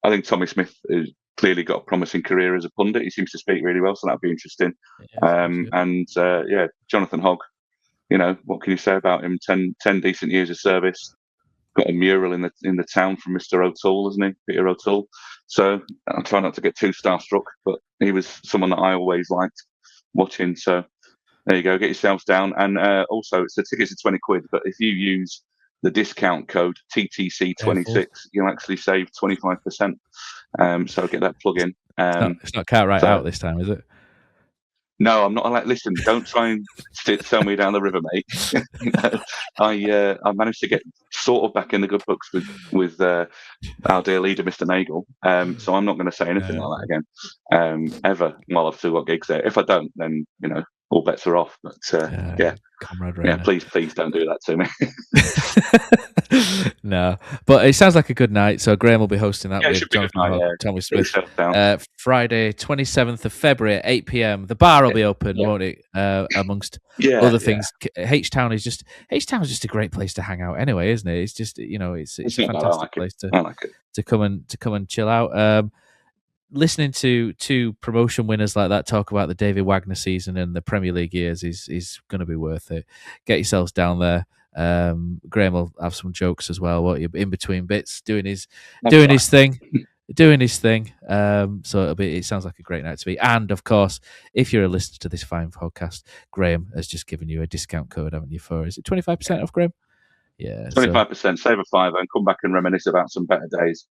think Tommy Smith has clearly got a promising career as a pundit. He seems to speak really well, so that'd be interesting. Yeah, Jonathan Hogg. What can you say about him? 10 decent years of service. Got a mural in the town from Mr. O'Toole, isn't he? Peter O'Toole. So I try not to get too starstruck, but he was someone that I always liked watching. So there you go. Get yourselves down. And also, it's the tickets are £20, but if you use the discount code TTC26, you'll actually save 25%. So get that plug in. It's not Cartwright out this time, is it? No, I'm not allowed. Listen, don't try and sell me down the river, mate. I managed to get sort of back in the good books with our dear leader, Mr. Nagel. So I'm not going to say anything like that again, ever, while I've still got gigs there. If I don't, then, all bets are off. But please don't do that to me. No, but it sounds like a good night. So Graham will be hosting that with Jonathan Hogg, Tommy Smith. Friday, 27th of February at 8 p.m. The bar will be open, won't it? Amongst other things. H-Town is just a great place to hang out anyway, isn't it? It's just it's a fantastic place to come and chill out. Listening to two promotion winners like that talk about the David Wagner season and the Premier League years is going to be worth it. Get yourselves down there. Graham will have some jokes as well. In between bits, doing his thing. So it sounds like a great night to me. And of course, if you're a listener to this fine podcast, Graham has just given you a discount code, haven't you? Is it 25% off, Graham? Yeah, 25%. Save a £5 and come back and reminisce about some better days.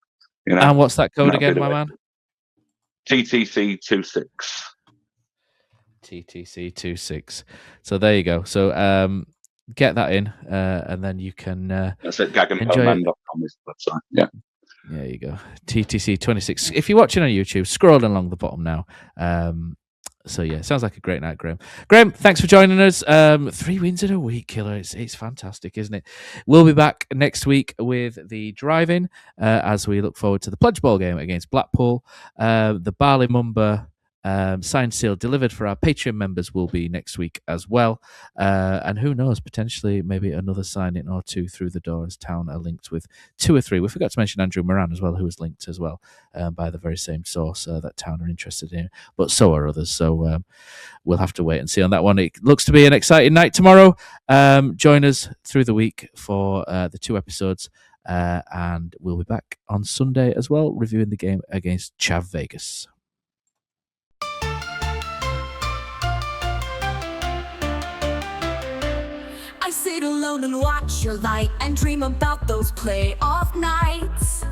And what's that code again, my man? TTC26. TTC26. So there you go. So get that in, and then you can. That's at gagandpoleman.com is the website. Yeah. There you go. TTC26. If you're watching on YouTube, scrolling along the bottom now. So yeah, sounds like a great night, Graham. Graham, thanks for joining us. 3 wins in a week, killer. It's fantastic, isn't it? We'll be back next week with the drive-in as we look forward to the Pledgeball game against Blackpool. The Barley Mumba signed, sealed, delivered for our Patreon members will be next week as well. And who knows, potentially maybe another signing or two through the door as Town are linked with 2 or 3. We forgot to mention Andrew Moran as well, who was linked as well by the very same source that Town are interested in. But so are others. So we'll have to wait and see on that one. It looks to be an exciting night tomorrow. Join us through the week for the 2 episodes. And we'll be back on Sunday as well, reviewing the game against Chav Vegas. I sit alone and watch your light and dream about those playoff nights.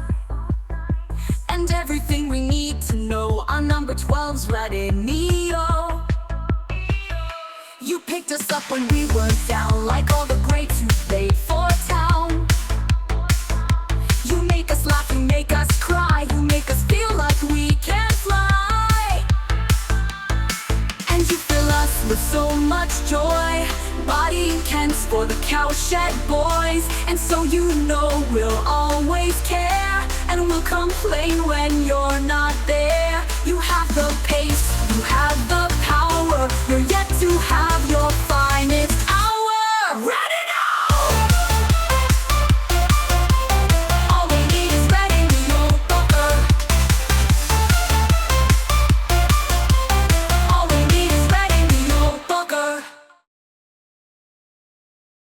And everything we need to know, our number 12's ready, Neo. You picked us up when we were down, like all the greats who played for Town. for the Cowshed boys. And so you know we'll always care, and we'll complain when you're not there. You have the pace, you have the power, you're yet to have your fun.